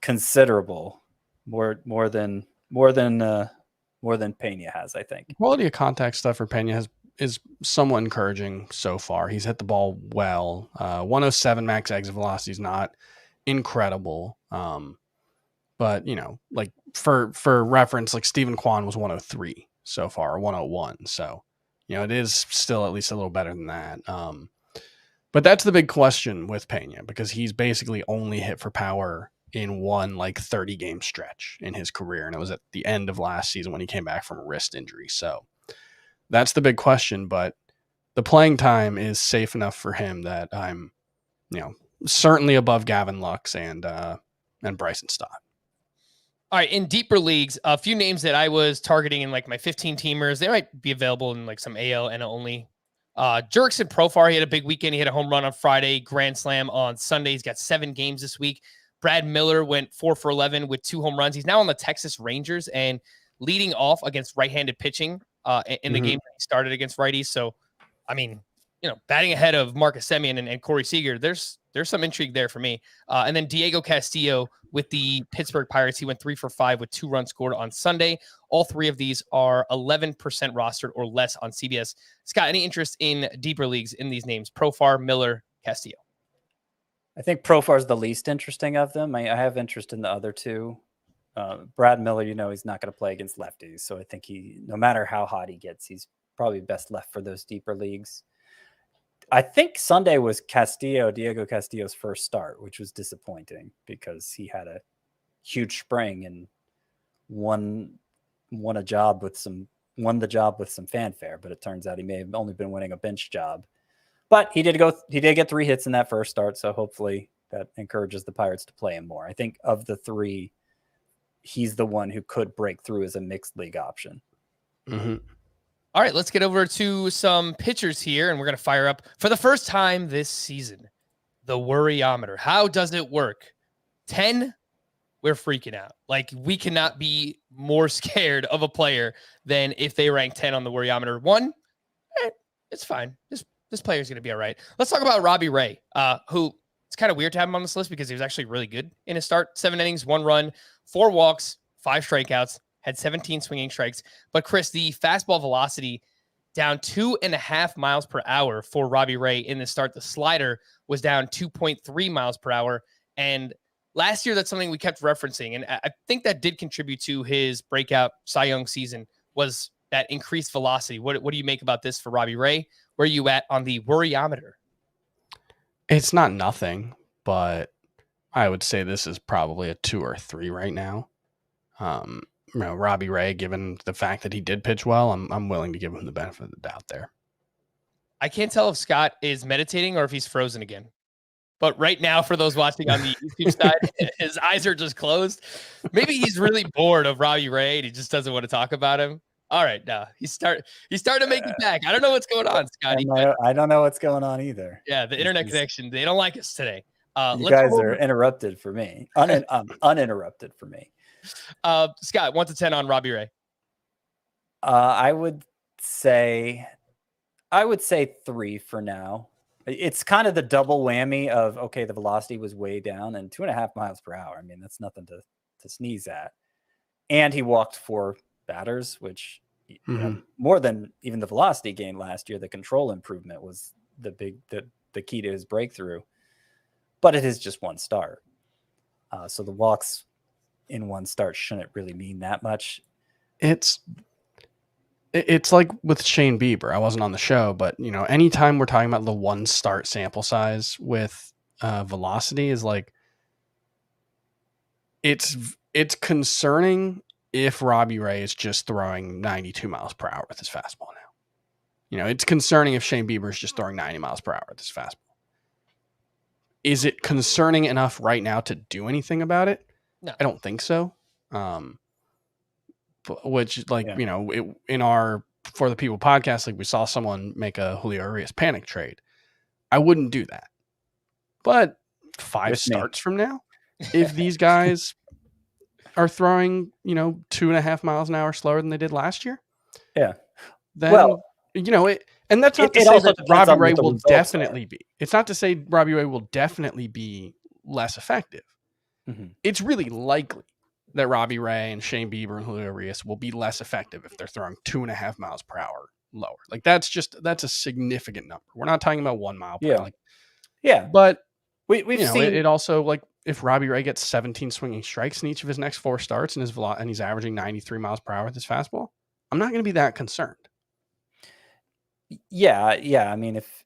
considerable, more than Pena has, I think. quality of contact stuff for Pena is somewhat encouraging so far. He's hit the ball well. 107 max exit velocity is not incredible. But like for reference, like Stephen Kwan was 103 so far, or 101. So, it is still at least a little better than that. But that's the big question with Pena, because he's basically only hit for power in one 30-game stretch in his career. And it was at the end of last season when he came back from a wrist injury. So that's the big question. But the playing time is safe enough for him that I'm, certainly above Gavin Lux and Bryson Stott. All right, in deeper leagues, a few names that I was targeting in my 15 teamers, they might be available in some AL and only. Jurickson Profar, he had a big weekend. He hit a home run on Friday, grand slam on Sunday. He's got 7 games this week. Brad Miller went 4 for 11 with 2 home runs. He's now on the Texas Rangers and leading off against right-handed pitching in the game that he started against righties. So, I mean, batting ahead of Marcus Semien and Corey Seager, there's some intrigue there for me. And then Diego Castillo with the Pittsburgh Pirates, he went 3 for 5 with 2 runs scored on Sunday. All 3 of these are 11% rostered or less on CBS. Scott, any interest in deeper leagues in these names? Profar, Miller, Castillo. I think Profar is the least interesting of them. I have interest in the other 2. Brad Miller, he's not going to play against lefties. So I think no matter how hot he gets, he's probably best left for those deeper leagues. I think Sunday was Diego Castillo's first start, which was disappointing because he had a huge spring and won the job with some fanfare. But it turns out he may have only been winning a bench job. But he did get 3 hits in that first start, so hopefully that encourages the Pirates to play him more. I think of the 3, he's the one who could break through as a mixed league option. Mm-hmm. All right, let's get over to some pitchers here, and we're going to fire up for the first time this season the Worryometer. How does it work? 10, we're freaking out. We cannot be more scared of a player than if they rank 10 on the Worryometer. 1, it's fine. This player's going to be all right. Let's talk about Robbie Ray, who it's kind of weird to have him on this list because he was actually really good in his start. 7 innings, 1 run, 4 walks, 5 strikeouts. Had 17 swinging strikes. But Chris, the fastball velocity down 2.5 miles per hour for Robbie Ray in the start. The slider was down 2.3 miles per hour. And last year, that's something we kept referencing. And I think that did contribute to his breakout Cy Young season, was that increased velocity. What do you make about this for Robbie Ray? Where are you at on the Worryometer? It's not nothing, but I would say this is probably a 2 or 3 right now. Robbie Ray, given the fact that he did pitch well, I'm willing to give him the benefit of the doubt there. I can't tell if Scott is meditating or if he's frozen again. But right now, for those watching on the YouTube side, his eyes are just closed. Maybe he's really bored of Robbie Ray and he just doesn't want to talk about him. All right, now he's starting to make it back. I don't know what's going on, Scotty. I don't know what's going on either. Yeah, the internet connection, they don't like us today. You guys are interrupted for me. Uninterrupted for me. Scott, 1 to 10 on Robbie Ray. I would say 3 for now. It's kind of the double whammy of, okay, the velocity was way down and 2.5 miles per hour. I mean, that's nothing to sneeze at. And he walked 4 batters, which, you know, more than even the velocity gain last year, the control improvement was the key to his breakthrough. But it is just one start. So the walks in one start shouldn't really mean that much. It's like with Shane Bieber. I wasn't on the show, but you know, anytime we're talking about the one start sample size with velocity is like, it's concerning if Robbie Ray is just throwing 92 miles per hour with his fastball now. You know, it's concerning if Shane Bieber is just throwing 90 miles per hour with his fastball. Is it concerning enough right now to do anything about it? No. I don't think so. Which, like, you know, in our For the People podcast, like, we saw someone make a Julio Urias panic trade. I wouldn't do that. But 5 starts from now, if these guys are throwing, you know, 2.5 miles an hour slower than they did last year, then, you know, and that's not to say that Robbie Ray will definitely be. It's not to say Robbie Ray will definitely be less effective. It's really likely that Robbie Ray and Shane Bieber and Julio Urias will be less effective if they're throwing 2.5 miles per hour lower. Like, that's a significant number. We're not talking about 1 mile per hour. Like, but we've seen it also, like, if Robbie Ray gets 17 swinging strikes in each of his next 4 starts and he's averaging 93 miles per hour with his fastball, I'm not going to be that concerned. Yeah. I mean, if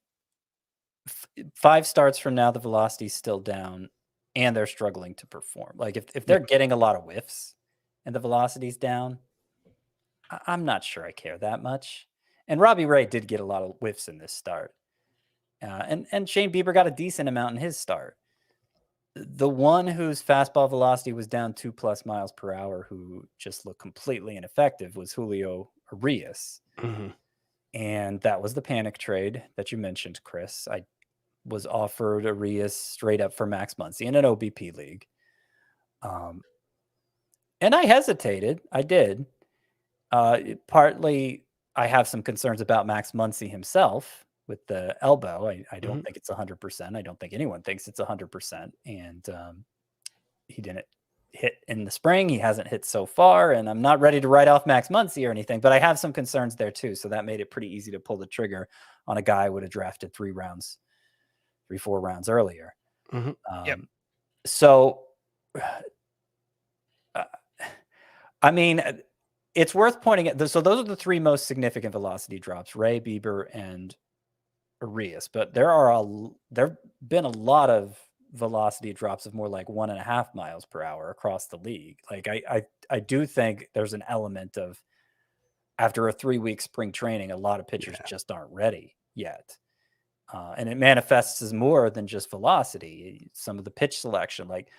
5 starts from now, the velocity's still down and they're struggling to perform. Like, if they're getting a lot of whiffs and the velocity's down, I'm not sure I care that much. And Robbie Ray did get a lot of whiffs in this start. And Shane Bieber got a decent amount in his start. The one whose fastball velocity was down 2+ miles per hour, who just looked completely ineffective, was Julio Urias. And that was the panic trade that you mentioned, Chris. I was offered Urias straight up for Max Muncy in an OBP league. And I hesitated. I did. Partly, I have some concerns about Max Muncy himself with the elbow. I don't think it's 100%. I don't think anyone thinks it's 100%. And he didn't hit in the spring. He hasn't hit so far. And I'm not ready to write off Max Muncy or anything, but I have some concerns there too. So that made it pretty easy to pull the trigger on a guy I would have drafted 4 rounds earlier. So, I mean, it's worth pointing at. So those are the 3 most significant velocity drops: Ray, Bieber, and Urias. But there've been a lot of velocity drops of more like 1.5 miles per hour across the league. Like, I do think there's an element of, after a 3-week spring training, a lot of pitchers just aren't ready yet. And it manifests as more than just velocity. Some of the pitch selection, like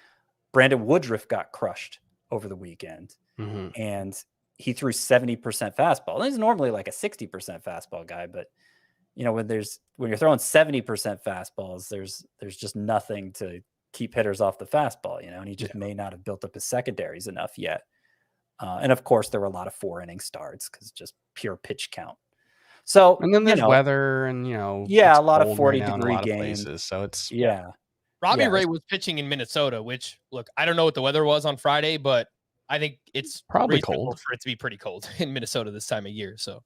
Brandon Woodruff got crushed over the weekend, and he threw 70% fastball. And he's normally like a 60% fastball guy, but you know, when you're throwing 70% fastballs, there's just nothing to keep hitters off the fastball, you know, and he just may not have built up his secondaries enough yet. And of course, there were a lot of 4-inning starts because just pure pitch count. So, and then there's weather and, you know, a lot of 40-degree games. Places, so it's Robbie Ray was pitching in Minnesota, which, look, I don't know what the weather was on Friday, but I think it's probably cold for it to be pretty cold in Minnesota this time of year. So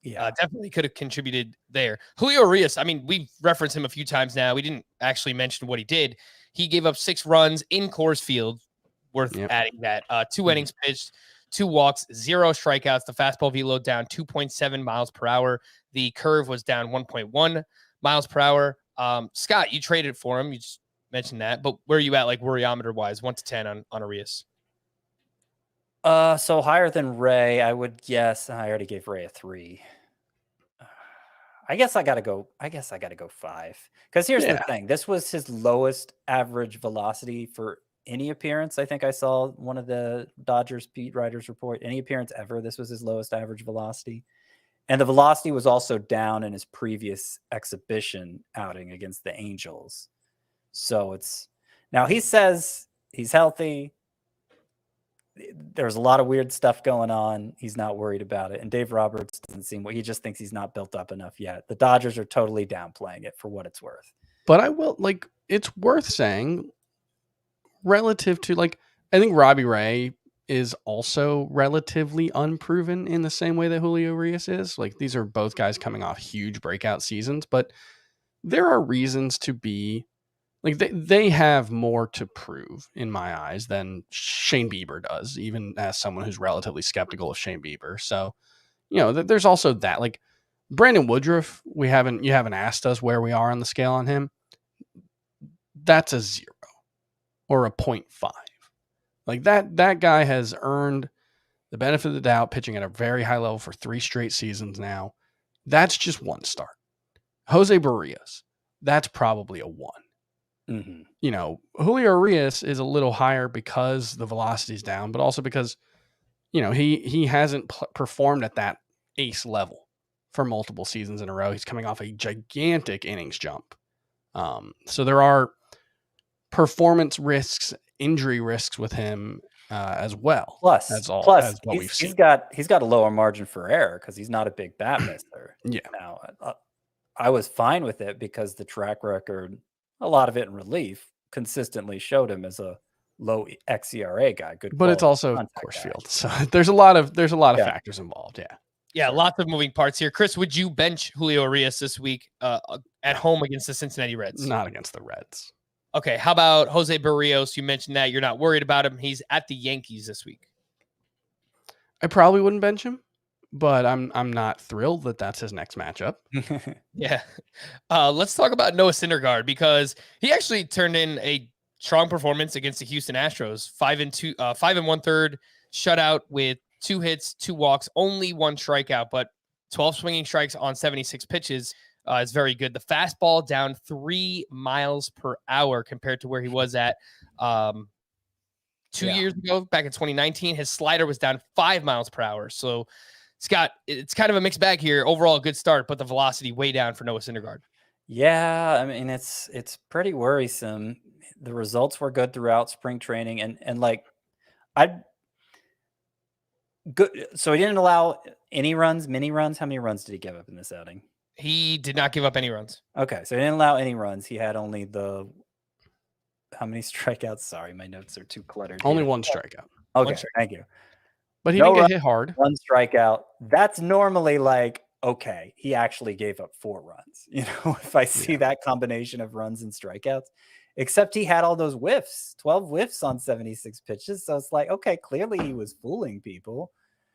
definitely could have contributed there. Julio Urias, I mean, we've referenced him a few times now. We didn't actually mention what he did. He gave up 6 runs in Coors Field, worth adding that. 2 innings pitched, 2 walks, 0 strikeouts. The fastball velo down 2.7 miles per hour. The curve was down 1.1 miles per hour. Scott, you traded for him. You just mentioned that, but where are you at, like, Worryometer wise, 1 to 10 on Urias? So higher than Ray, I would guess. I already gave Ray a 3. I guess I gotta go 5. Because here's the thing: this was his lowest average velocity for any appearance. I think I saw one of the Dodgers beat writers report any appearance ever. This was his lowest average velocity, and the velocity was also down in his previous exhibition outing against the Angels. So now he says he's healthy. there's a lot of weird stuff going on. He's not worried about it. And Dave Roberts doesn't seem he just thinks he's not built up enough yet. The Dodgers are totally downplaying it for what it's worth. But I will, like, it's worth saying relative to, like, I think Robbie Ray is also relatively unproven in the same way that Julio Urias is. Like, these are both guys coming off huge breakout seasons, but there are reasons to be like they have more to prove in my eyes than Shane Bieber does, even as someone who's relatively skeptical of Shane Bieber. So, there's also that. Like Brandon Woodruff, you haven't asked us where we are on the scale on him. That's a 0 or a 0.5. Like that guy has earned the benefit of the doubt, pitching at a very high level for 3 straight seasons now. That's just 1 start. Jose Barrios, that's probably a 1. Mm-hmm. Julio Urias is a little higher because the velocity's down, but also because, he hasn't performed at that ace level for multiple seasons in a row. He's coming off a gigantic innings jump. So there are performance risks, injury risks with him as well. Plus, we've seen. He's got a lower margin for error because he's not a big bat misser. Yeah. Now, I was fine with it because the track record, a lot of it in relief, consistently showed him as a low xERA guy. But it's also Coors Field, so there's a lot of factors involved. Yeah. Yeah, sure. Lots of moving parts here. Chris, would you bench Julio Urias this week at home against the Cincinnati Reds? Not against the Reds. Okay, how about Jose Barrios? You mentioned that you're not worried about him. He's at the Yankees this week. I probably wouldn't bench him, but I'm not thrilled that that's his next matchup. Yeah. Let's talk about Noah Syndergaard because he actually turned in a strong performance against the Houston Astros. 5 1/3 shutout with 2 hits, 2 walks, only 1 strikeout, but 12 swinging strikes on 76 pitches is very good. The fastball down 3 miles per hour compared to where he was at 2 years ago, back in 2019. His slider was down 5 miles per hour. So it's kind of a mixed bag here. Overall, a good start, but the velocity way down for Noah Syndergaard. Yeah, I mean it's pretty worrisome. The results were good throughout spring training, and like good. So he didn't allow any runs, mini runs. How many runs did he give up in this outing? He did not give up any runs. Okay, so he didn't allow any runs. He had only how many strikeouts? Sorry, my notes are too cluttered. Only 1 strikeout. Okay, thank you. But he didn't get hit hard. 1 strikeout. That's normally like, okay, he actually gave up 4 runs. If I see that combination of runs and strikeouts, except he had all those whiffs, 12 whiffs on 76 pitches. So it's like, okay, clearly he was fooling people.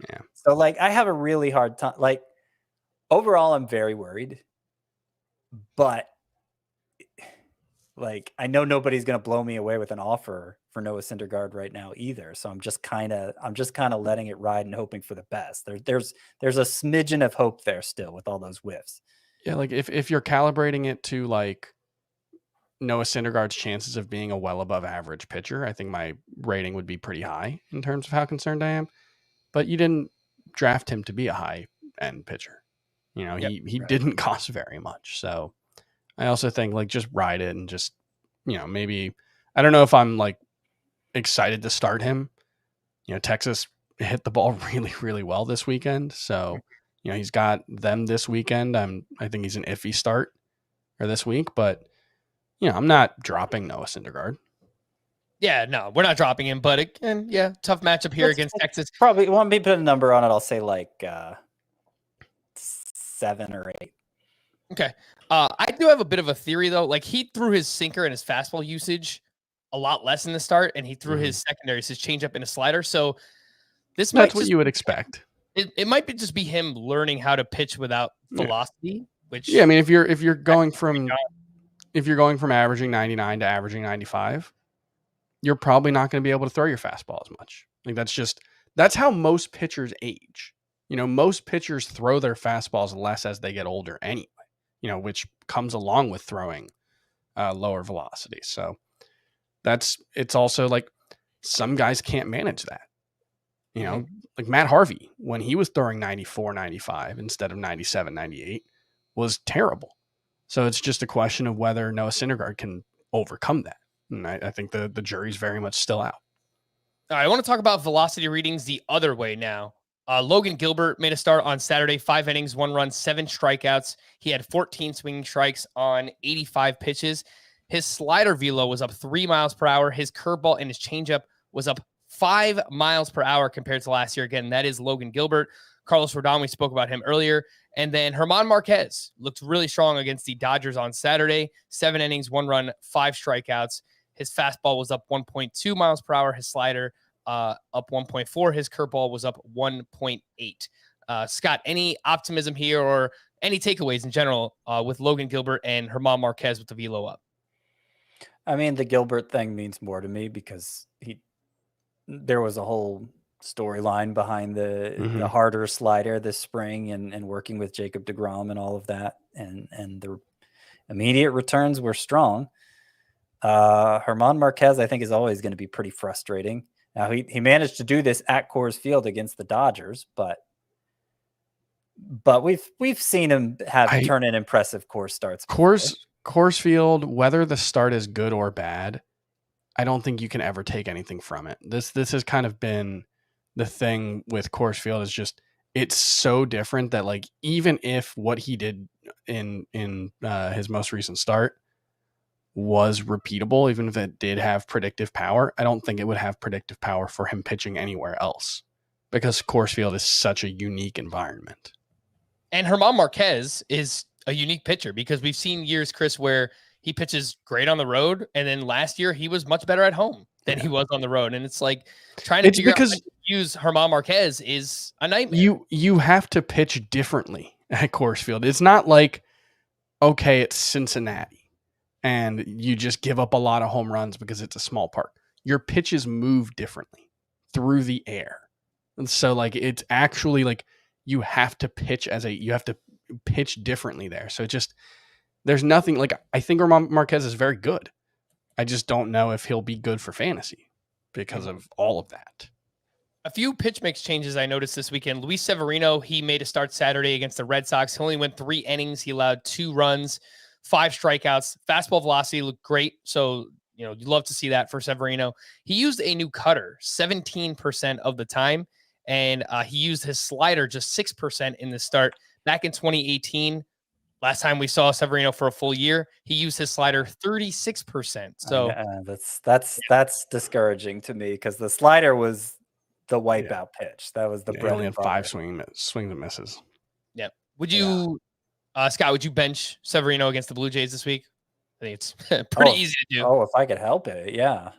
Yeah. So like, I have a really hard time. Like overall, I'm very worried, but like, I know nobody's going to blow me away with an offer for Noah Syndergaard right now either. So I'm just kind of letting it ride and hoping for the best. There's a smidgen of hope there still with all those whiffs. Yeah. Like if you're calibrating it to like Noah Syndergaard's chances of being a well above average pitcher, I think my rating would be pretty high in terms of how concerned I am, but you didn't draft him to be a high end pitcher. He didn't cost very much. So I also think like just ride it and just, maybe, I don't know if I'm like excited to start him. Texas hit the ball really, really well this weekend. So, he's got them this weekend. I think he's an iffy start or this week, but I'm not dropping Noah Syndergaard. Yeah, no, we're not dropping him, but again, tough matchup here against Texas. Probably want me to put a number on it. I'll say like 7 or 8. Okay. I do have a bit of a theory though. Like he threw his sinker and his fastball usage a lot less in the start, and he threw his secondaries, his changeup and a slider. So that's what you would expect. It might just be him learning how to pitch without velocity. Which I mean, if you're going from averaging 99 to averaging 95, you're probably not going to be able to throw your fastball as much. Like that's how most pitchers age. Most pitchers throw their fastballs less as they get older anyway. Which comes along with throwing lower velocity. So it's also like some guys can't manage that. Like Matt Harvey, when he was throwing 94, 95 instead of 97, 98 was terrible. So it's just a question of whether Noah Syndergaard can overcome that. And I think the jury's very much still out. All right, I want to talk about velocity readings the other way now. Logan Gilbert made a start on Saturday, 5 innings, 1 run, 7 strikeouts. He had 14 swinging strikes on 85 pitches. His slider velo was up 3 miles per hour. His curveball and his changeup was up 5 miles per hour compared to last year. Again, that is Logan Gilbert. Carlos Rodon, we spoke about him earlier. And then German Marquez looked really strong against the Dodgers on Saturday. 7 innings, 1 run, 5 strikeouts. His fastball was up 1.2 miles per hour. His slider up 1.4. His curveball was up 1.8. Scott, any optimism here or any takeaways in general with Logan Gilbert and German Marquez with the velo up? I mean, the Gilbert thing means more to me because there was a whole storyline behind the harder slider this spring and working with Jacob deGrom and all of that. And the immediate returns were strong. German Marquez, I think, is always going to be pretty frustrating. Now, he managed to do this at Coors Field against the Dodgers, but we've seen him turn in impressive Coors starts. Coors Field, whether the start is good or bad, I don't think you can ever take anything from it. This has kind of been the thing with Coors Field, is just it's so different that, like, even if what he did in his most recent start was repeatable, even if it did have predictive power, I don't think it would have predictive power for him pitching anywhere else, because Coors Field is such a unique environment. And German Marquez is a unique pitcher because we've seen years, Chris, where he pitches great on the road, and then last year he was much better at home than he was on the road. And it's like trying to figure out how to use German Marquez is a nightmare. You have to pitch differently at Coors Field. It's not like, okay, it's Cincinnati and you just give up a lot of home runs because it's a small park. Your pitches move differently through the air. And so, like, it's actually like you have to pitch differently there. So there's nothing, like, I think German Marquez is very good. I just don't know if he'll be good for fantasy because of all of that. A few pitch mix changes I noticed this weekend. Luis Severino, he made a start Saturday against the Red Sox. He only went 3 innings. He allowed 2 runs, 5 strikeouts. Fastball velocity looked great. So, you love to see that for Severino. He used a new cutter 17% of the time, and he used his slider just 6% in the start. Back in 2018, last time we saw Severino for a full year, he used his slider 36%. So that's discouraging to me, because the slider was the wipeout pitch. That was the bread only and had butter. 5 swings and misses. Yeah. Would you, Scott? Would you bench Severino against the Blue Jays this week? I think it's pretty easy to do. Oh, if I could help it, yeah.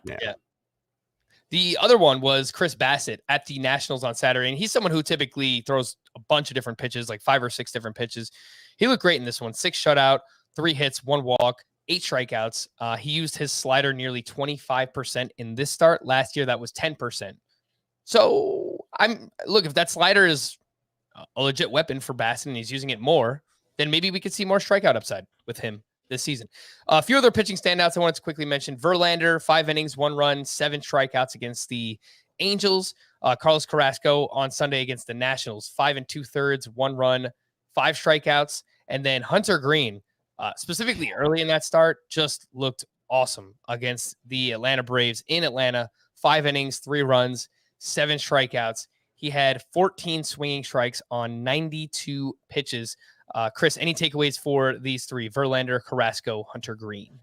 The other one was Chris Bassett at the Nationals on Saturday, and he's someone who typically throws a bunch of different pitches, like 5 or 6 different pitches. He looked great in this one. 6 shutout, 3 hits, 1 walk, 8 strikeouts. He used his slider nearly 25% in this start. Last year, that was 10%. So if that slider is a legit weapon for Bassett and he's using it more, then maybe we could see more strikeout upside with him this season. A few other pitching standouts I wanted to quickly mention. Verlander, 5 innings, 1 run, 7 strikeouts against the Angels. Carlos Carrasco on Sunday against the Nationals, 5 2/3, 1 run, 5 strikeouts. And then Hunter Green, specifically early in that start, just looked awesome against the Atlanta Braves in Atlanta. 5 innings, 3 runs, 7 strikeouts. He had 14 swinging strikes on 92 pitches. Chris, any takeaways for these 3? Verlander, Carrasco, Hunter Green.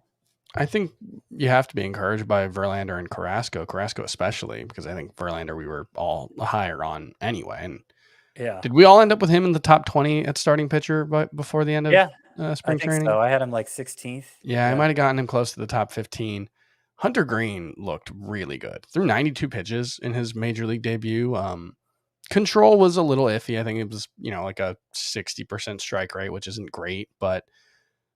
I think you have to be encouraged by Verlander and Carrasco especially, because I think Verlander we were all higher on anyway. And did we all end up with him in the top 20 at starting pitcher before the end of spring training? So I had him like 16th. Yeah, I might have gotten him close to the top 15. Hunter Green looked really good. Threw 92 pitches in his major league debut. Control was a little iffy. I think it was, like a 60% strike rate, which isn't great. But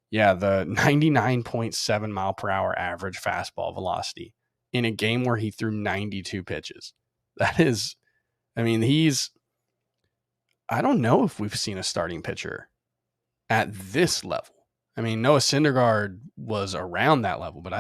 yeah, the 99.7 mile per hour average fastball velocity in a game where he threw 92 pitches. That is, I don't know if we've seen a starting pitcher at this level. I mean, Noah Syndergaard was around that level, but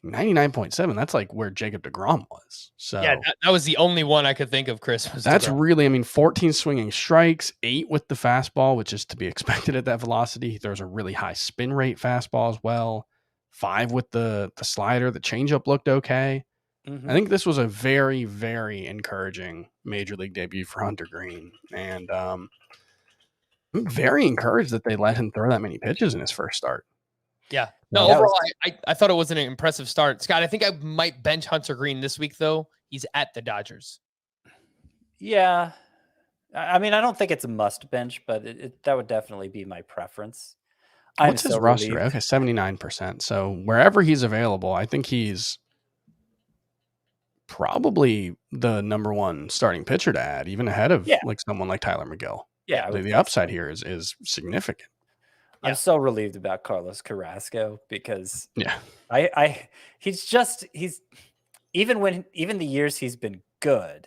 99.7, that's like where Jacob deGrom was. So yeah, that was the only one I could think of, Chris. That's really, 14 swinging strikes, 8 with the fastball, which is to be expected at that velocity. He throws a really high spin rate fastball as well. 5 with the slider. The changeup looked okay. I think this was a very, very encouraging major league debut for Hunter Green. And I'm very encouraged that they let him throw that many pitches in his first start. Yeah. No, overall, I thought it was an impressive start. Scott, I think I might bench Hunter Green this week, though. He's at the Dodgers. Yeah. I mean, I don't think it's a must bench, but that would definitely be my preference. What's his roster rate? Okay, 79%. So wherever he's available, I think he's probably the number one starting pitcher to add, even ahead of like someone like Tyler McGill. Yeah. The upside here is significant. I'm so relieved about Carlos Carrasco because he's even the years he's been good,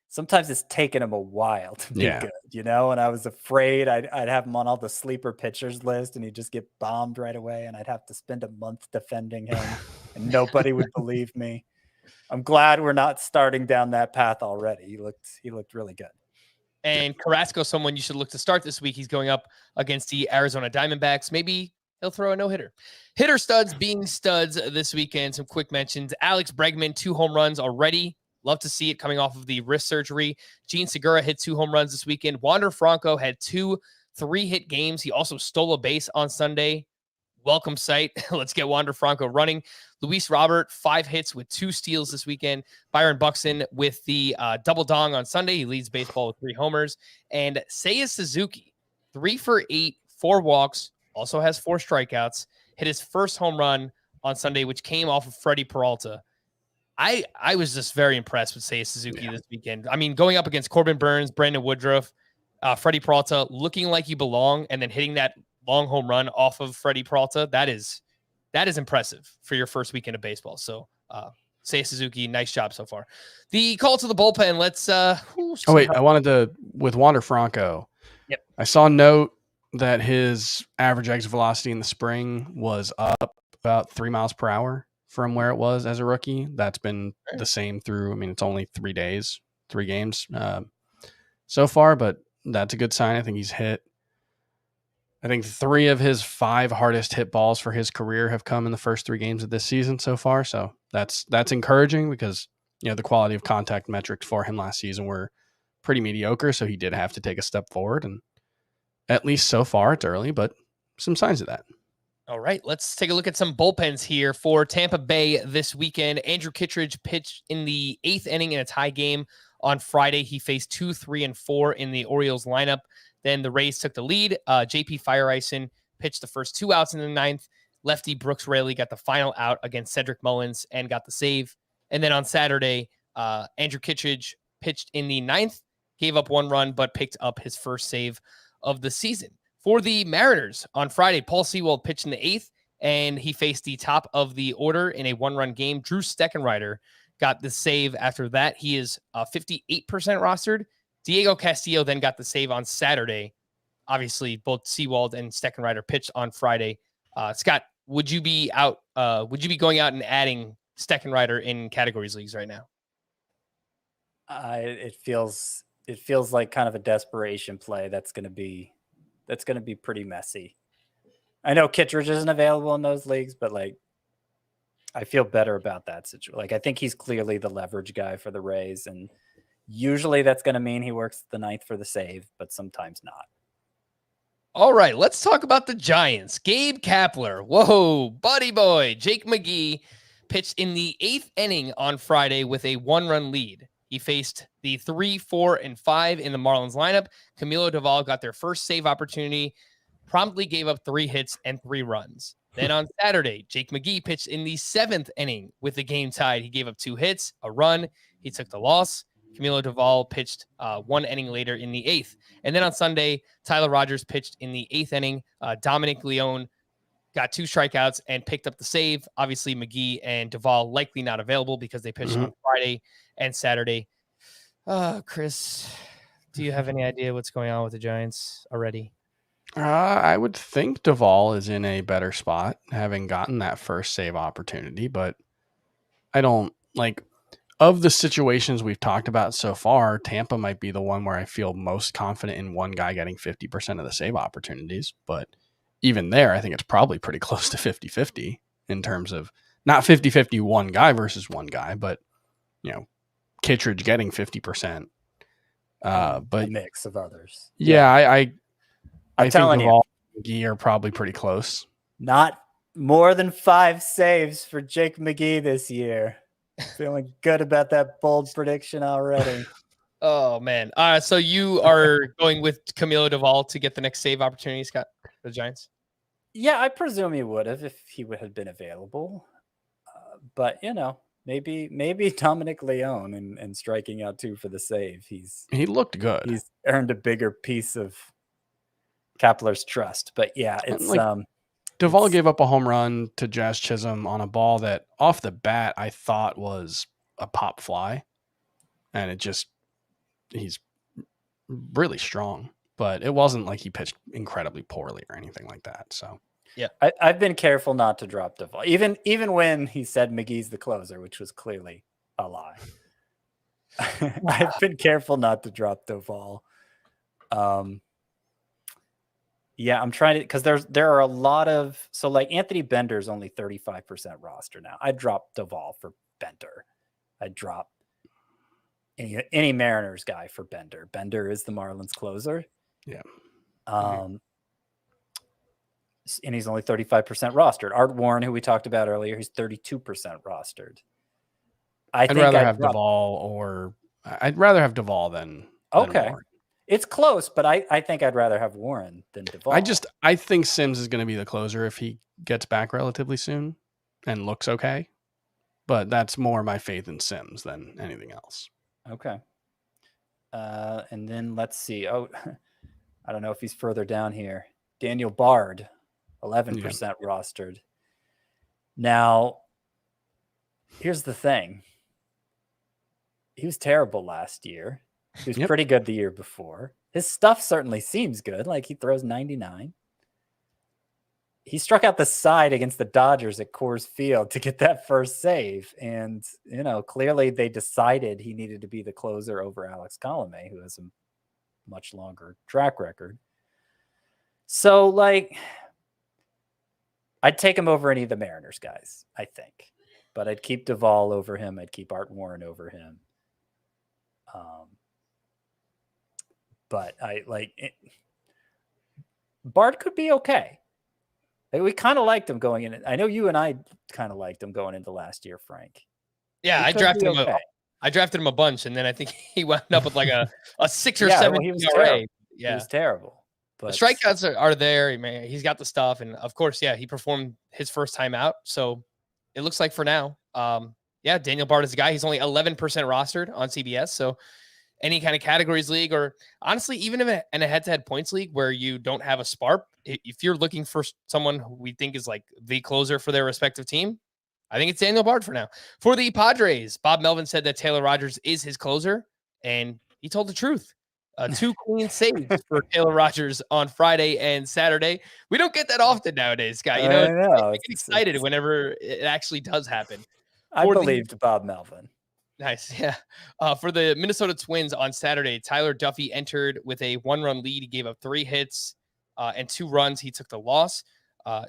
sometimes it's taken him a while to be good, you know? And I was afraid I'd have him on all the sleeper pitchers list and he'd just get bombed right away and I'd have to spend a month defending him and nobody would believe me. I'm glad we're not starting down that path already. He looked really good. And Carrasco, someone you should look to start this week. He's going up against the Arizona Diamondbacks. Maybe he'll throw a no-hitter. Hitter studs being studs this weekend. Some quick mentions. Alex Bregman, 2 home runs already. Love to see it coming off of the wrist surgery. Gene Segura hit 2 home runs this weekend. Wander Franco had 2 3-hit games. He also stole a base on Sunday. Welcome sight. Let's get Wander Franco running. Luis Robert, 5 hits with 2 steals this weekend. Byron Buxton with the double dong on Sunday. He leads baseball with 3 homers. And Seiya Suzuki, 3 for 8, 4 walks, also has 4 strikeouts. Hit his first home run on Sunday, which came off of Freddie Peralta. I was just very impressed with Seiya Suzuki this weekend. I mean, going up against Corbin Burns, Brandon Woodruff, Freddie Peralta, looking like you belong, and then hitting that long home run off of Freddie Peralta. That is impressive for your first weekend of baseball. So, Seiya Suzuki, nice job so far. The call to the bullpen. Let's. I wanted to with Wander Franco. Yep. I saw a note that his average exit velocity in the spring was up about 3 miles per hour from where it was as a rookie. That's been the same through. I mean, it's only 3 days, 3 games so far, but that's a good sign. I think he's hit. I think 3 of his 5 hardest hit balls for his career have come in the first 3 games of this season so far. So that's encouraging because, you know, the quality of contact metrics for him last season were pretty mediocre. So he did have to take a step forward, and at least so far it's early, but some signs of that. All right, let's take a look at some bullpens here for Tampa Bay this weekend. Andrew Kittredge pitched in the 8th inning in a tie game on Friday. He faced 2, 3, and 4 in the Orioles lineup. Then the Rays took the lead. JP Fireison pitched the first 2 outs in the 9th. Lefty Brooks Raley got the final out against Cedric Mullins and got the save. And then on Saturday, Andrew Kittredge pitched in the 9th, gave up 1 run, but picked up his first save of the season. For the Mariners on Friday, Paul Sewald pitched in the 8th, and he faced the top of the order in a 1-run game. Drew Steckenrider got the save after that. He is 58% rostered. Diego Castillo then got the save on Saturday. Obviously, both Sewald and Steckenrider pitched on Friday. Scott, would you be going out and adding Steckenrider in categories leagues right now? It feels like kind of a desperation play. That's going to be pretty messy. I know Kittredge isn't available in those leagues, but like, I feel better about that situation. Like, I think he's clearly the leverage guy for the Rays, and usually that's going to mean he works the 9th for the save, but sometimes not. All right, let's talk about the Giants. Gabe Kapler. Whoa, buddy boy. Jake McGee pitched in the 8th inning on Friday with a 1-run lead. He faced the 3, 4, and 5 in the Marlins lineup. Camilo Doval got their first save opportunity, promptly gave up 3 hits and 3 runs. Then on Saturday, Jake McGee pitched in the 7th inning with the game tied. He gave up 2 hits, a run. He took the loss. Camilo Doval pitched 1 inning later in the 8th. And then on Sunday, Tyler Rogers pitched in the 8th inning. Dominic Leone got 2 strikeouts and picked up the save. Obviously, McGee and Doval likely not available because they pitched on Friday and Saturday. Chris, do you have any idea what's going on with the Giants already? I would think Doval is in a better spot, having gotten that first save opportunity, but I don't like. Of the situations we've talked about so far, Tampa might be the one where I feel most confident in one guy getting 50% of the save opportunities. But even there, I think it's probably pretty close to 50-50 in terms of not 50-50 one guy versus one guy, but Kittredge getting 50%. But a mix of others. Yeah, I think Duvall and McGee are probably pretty close. Not more than 5 saves for Jake McGee this year. Feeling good about that bold prediction already. Oh man. So you are going with Camilo Duvall to get the next save opportunity, Scott, for the Giants? Yeah, I presume he would have if he would have been available. But maybe Dominic Leone and striking out 2 for the save. He looked good. He's earned a bigger piece of Kepler's trust. But yeah, it's Duvall gave up a home run to Jazz Chisholm on a ball that off the bat I thought was a pop fly. And he's really strong, but it wasn't like he pitched incredibly poorly or anything like that. So yeah, I've been careful not to drop Duvall, even when he said McGee's the closer, which was clearly a lie. I've been careful not to drop Duvall. Yeah, I'm trying to, because there are a lot of, so like Anthony Bender's only 35% roster now. I'd drop Duvall for Bender. I'd drop any Mariners guy for Bender. Bender is the Marlins closer. Yeah. And he's only 35% rostered. Art Warren, who we talked about earlier, he's 32% rostered. I'd rather have Duvall than Warren. It's close, but I think I'd rather have Warren than Duvall. I think Sims is going to be the closer if he gets back relatively soon and looks okay. But that's more my faith in Sims than anything else. Okay. And then let's see. Oh, I don't know if he's further down here. Daniel Bard, 11% rostered. Now, here's the thing. He was terrible last year. He was pretty good the year before. His stuff certainly seems good. Like he throws 99. He struck out the side against the Dodgers at Coors Field to get that first save. And, clearly they decided he needed to be the closer over Alex Colomé, who has a much longer track record. So, I'd take him over any of the Mariners guys, I think. But I'd keep Duvall over him. I'd keep Art Warren over him. But Bard could be okay. We kind of liked him going in. I know you and I kind of liked him going into last year, Frank. Yeah, I drafted him. I drafted him a bunch, and then I think he wound up with like a 6 or 7 he was ERA. Yeah, he was terrible. But the strikeouts are there. Man, he's got the stuff, and of course, he performed his first time out. So it looks like for now, Daniel Bard is the guy. He's only 11% rostered on CBS. So any kind of categories league, or honestly, even in a head-to-head points league where you don't have a SPARP, if you're looking for someone who we think is like the closer for their respective team, I think it's Daniel Bard for now. For the Padres, Bob Melvin said that Taylor Rogers is his closer, and he told the truth. 2 clean saves for Taylor Rogers on Friday and Saturday. We don't get that often nowadays, Scott. I get excited whenever it actually does happen. I believed Bob Melvin. Nice. Yeah. For the Minnesota Twins on Saturday, Tyler Duffy entered with a 1-run lead. He gave up 3 hits and 2 runs. He took the loss.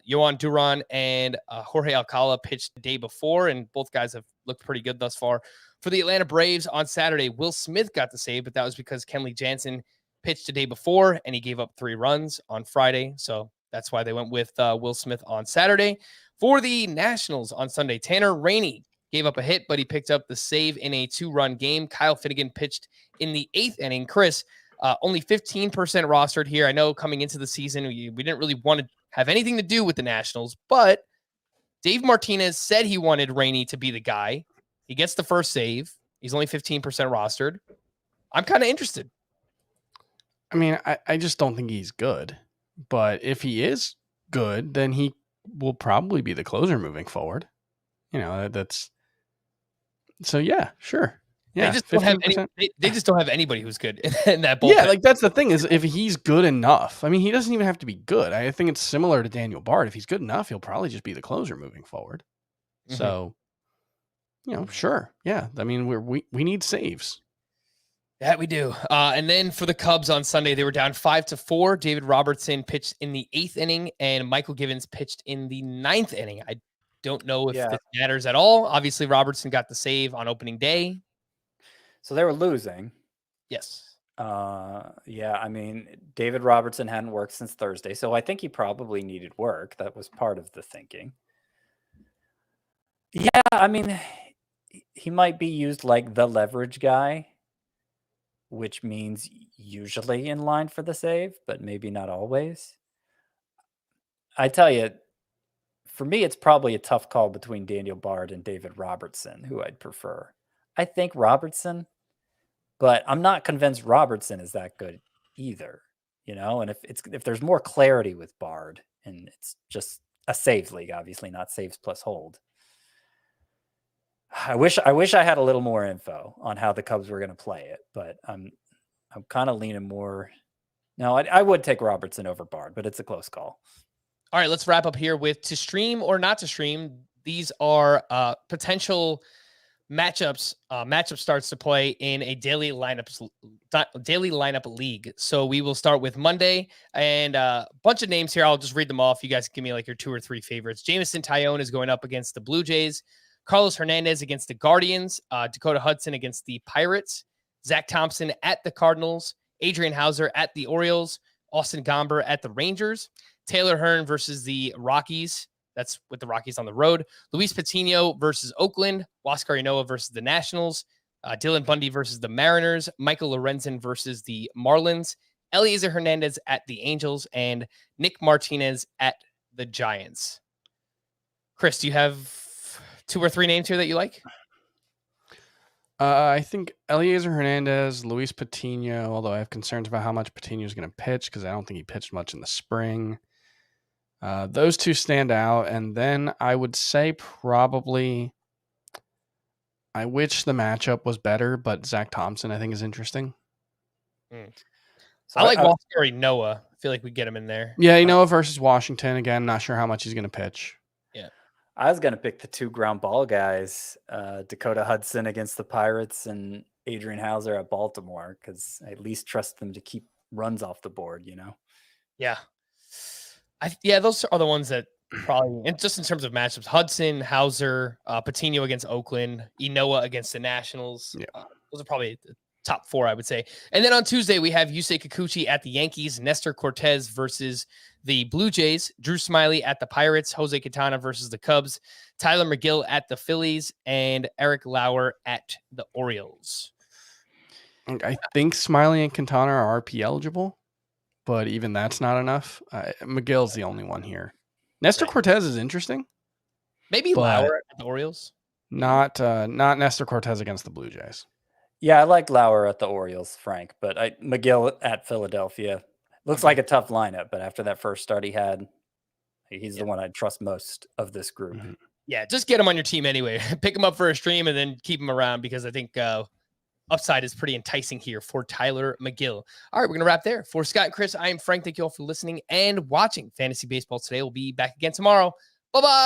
Yohan Duran and Jorge Alcala pitched the day before, and both guys have looked pretty good thus far. For the Atlanta Braves on Saturday, Will Smith got the save, but that was because Kenley Jansen pitched the day before, and he gave up 3 runs on Friday. So that's why they went with Will Smith on Saturday. For the Nationals on Sunday, Tanner Rainey gave up a hit, but he picked up the save in a 2-run game. Kyle Finnegan pitched in the 8th inning. Chris, only 15% rostered here. I know coming into the season, we didn't really want to have anything to do with the Nationals, but Dave Martinez said he wanted Rainey to be the guy. He gets the first save. He's only 15% rostered. I'm kind of interested. I mean, I just don't think he's good, but if he is good, then he will probably be the closer moving forward. That's so yeah, sure. Yeah, they just don't have anybody who's good in that bullpen. Yeah, that's the thing is if he's good enough. I mean, he doesn't even have to be good. I think it's similar to Daniel Bard. If he's good enough, he'll probably just be the closer moving forward. Mm-hmm. So, sure. Yeah. I mean, we need saves. Yeah, we do. And then for the Cubs on Sunday, they were down 5-4. David Robertson pitched in the 8th inning, and Michael Givens pitched in the 9th inning. I don't know if this matters at all. Obviously, Robertson got the save on opening day. So they were losing. Yes. Yeah, I mean, David Robertson hadn't worked since Thursday, so I think he probably needed work. That was part of the thinking. Yeah, I mean, he might be used like the leverage guy, which means usually in line for the save, but maybe not always. I tell you, for me, it's probably a tough call between Daniel Bard and David Robertson, who I'd prefer. I think Robertson, but I'm not convinced Robertson is that good either. And if there's more clarity with Bard, and it's just a saves league, obviously not saves plus hold. I wish I had a little more info on how the Cubs were going to play it, but I'm kind of leaning more. No, I would take Robertson over Bard, but it's a close call. All right, let's wrap up here with to stream or not to stream. These are potential matchups. Matchup starts to play in a daily lineup league. So we will start with Monday, and a bunch of names here. I'll just read them off. You guys give me like your 2 or 3 favorites. Jameson Taillon is going up against the Blue Jays. Carlos Hernandez against the Guardians. Dakota Hudson against the Pirates. Zach Thompson at the Cardinals. Adrian Hauser at the Orioles. Austin Gomber at the Rangers. Taylor Hearn versus the Rockies. That's with the Rockies on the road. Luis Patino versus Oakland. Huascar Ynoa versus the Nationals. Dylan Bundy versus the Mariners. Michael Lorenzen versus the Marlins. Eliezer Hernandez at the Angels. And Nick Martinez at the Giants. Chris, do you have 2 or 3 names here that you like? I think Eliezer Hernandez, Luis Patino, although I have concerns about how much Patino is going to pitch because I don't think he pitched much in the spring. Those 2 stand out. And then I would say probably, I wish the matchup was better, but Zach Thompson I think is interesting. So I like Huascar Ynoa. I feel like we get him in there. Yeah, Ynoa versus Washington. Again, not sure how much he's going to pitch. Yeah. I was going to pick the 2 ground ball guys, Dakota Hudson against the Pirates and Adrian Hauser at Baltimore, because I at least trust them to keep runs off the board, Yeah. Those are the ones that probably, and just in terms of matchups, Hudson, Hauser, Patino against Oakland, Ynoa against the Nationals. Yeah. Those are probably the top 4, I would say. And then on Tuesday, we have Yusei Kikuchi at the Yankees, Nestor Cortez versus the Blue Jays, Drew Smyly at the Pirates, Jose Quintana versus the Cubs, Tyler McGill at the Phillies, and Eric Lauer at the Orioles. I think Smyly and Quintana are RP eligible, but even that's not enough. McGill's the only one here. Nestor Cortez is interesting. Maybe Lauer at the Orioles. Not Nestor Cortez against the Blue Jays. Yeah, I like Lauer at the Orioles, Frank, but McGill at Philadelphia. Looks like a tough lineup, but after that first start he had, he's the one I'd trust most of this group. Mm-hmm. Yeah, just get him on your team anyway. Pick him up for a stream and then keep him around because I think upside is pretty enticing here for Tyler McGill. All right, we're going to wrap there. For Scott and Chris, I am Frank. Thank you all for listening and watching Fantasy Baseball today. We'll be back again tomorrow. Bye-bye.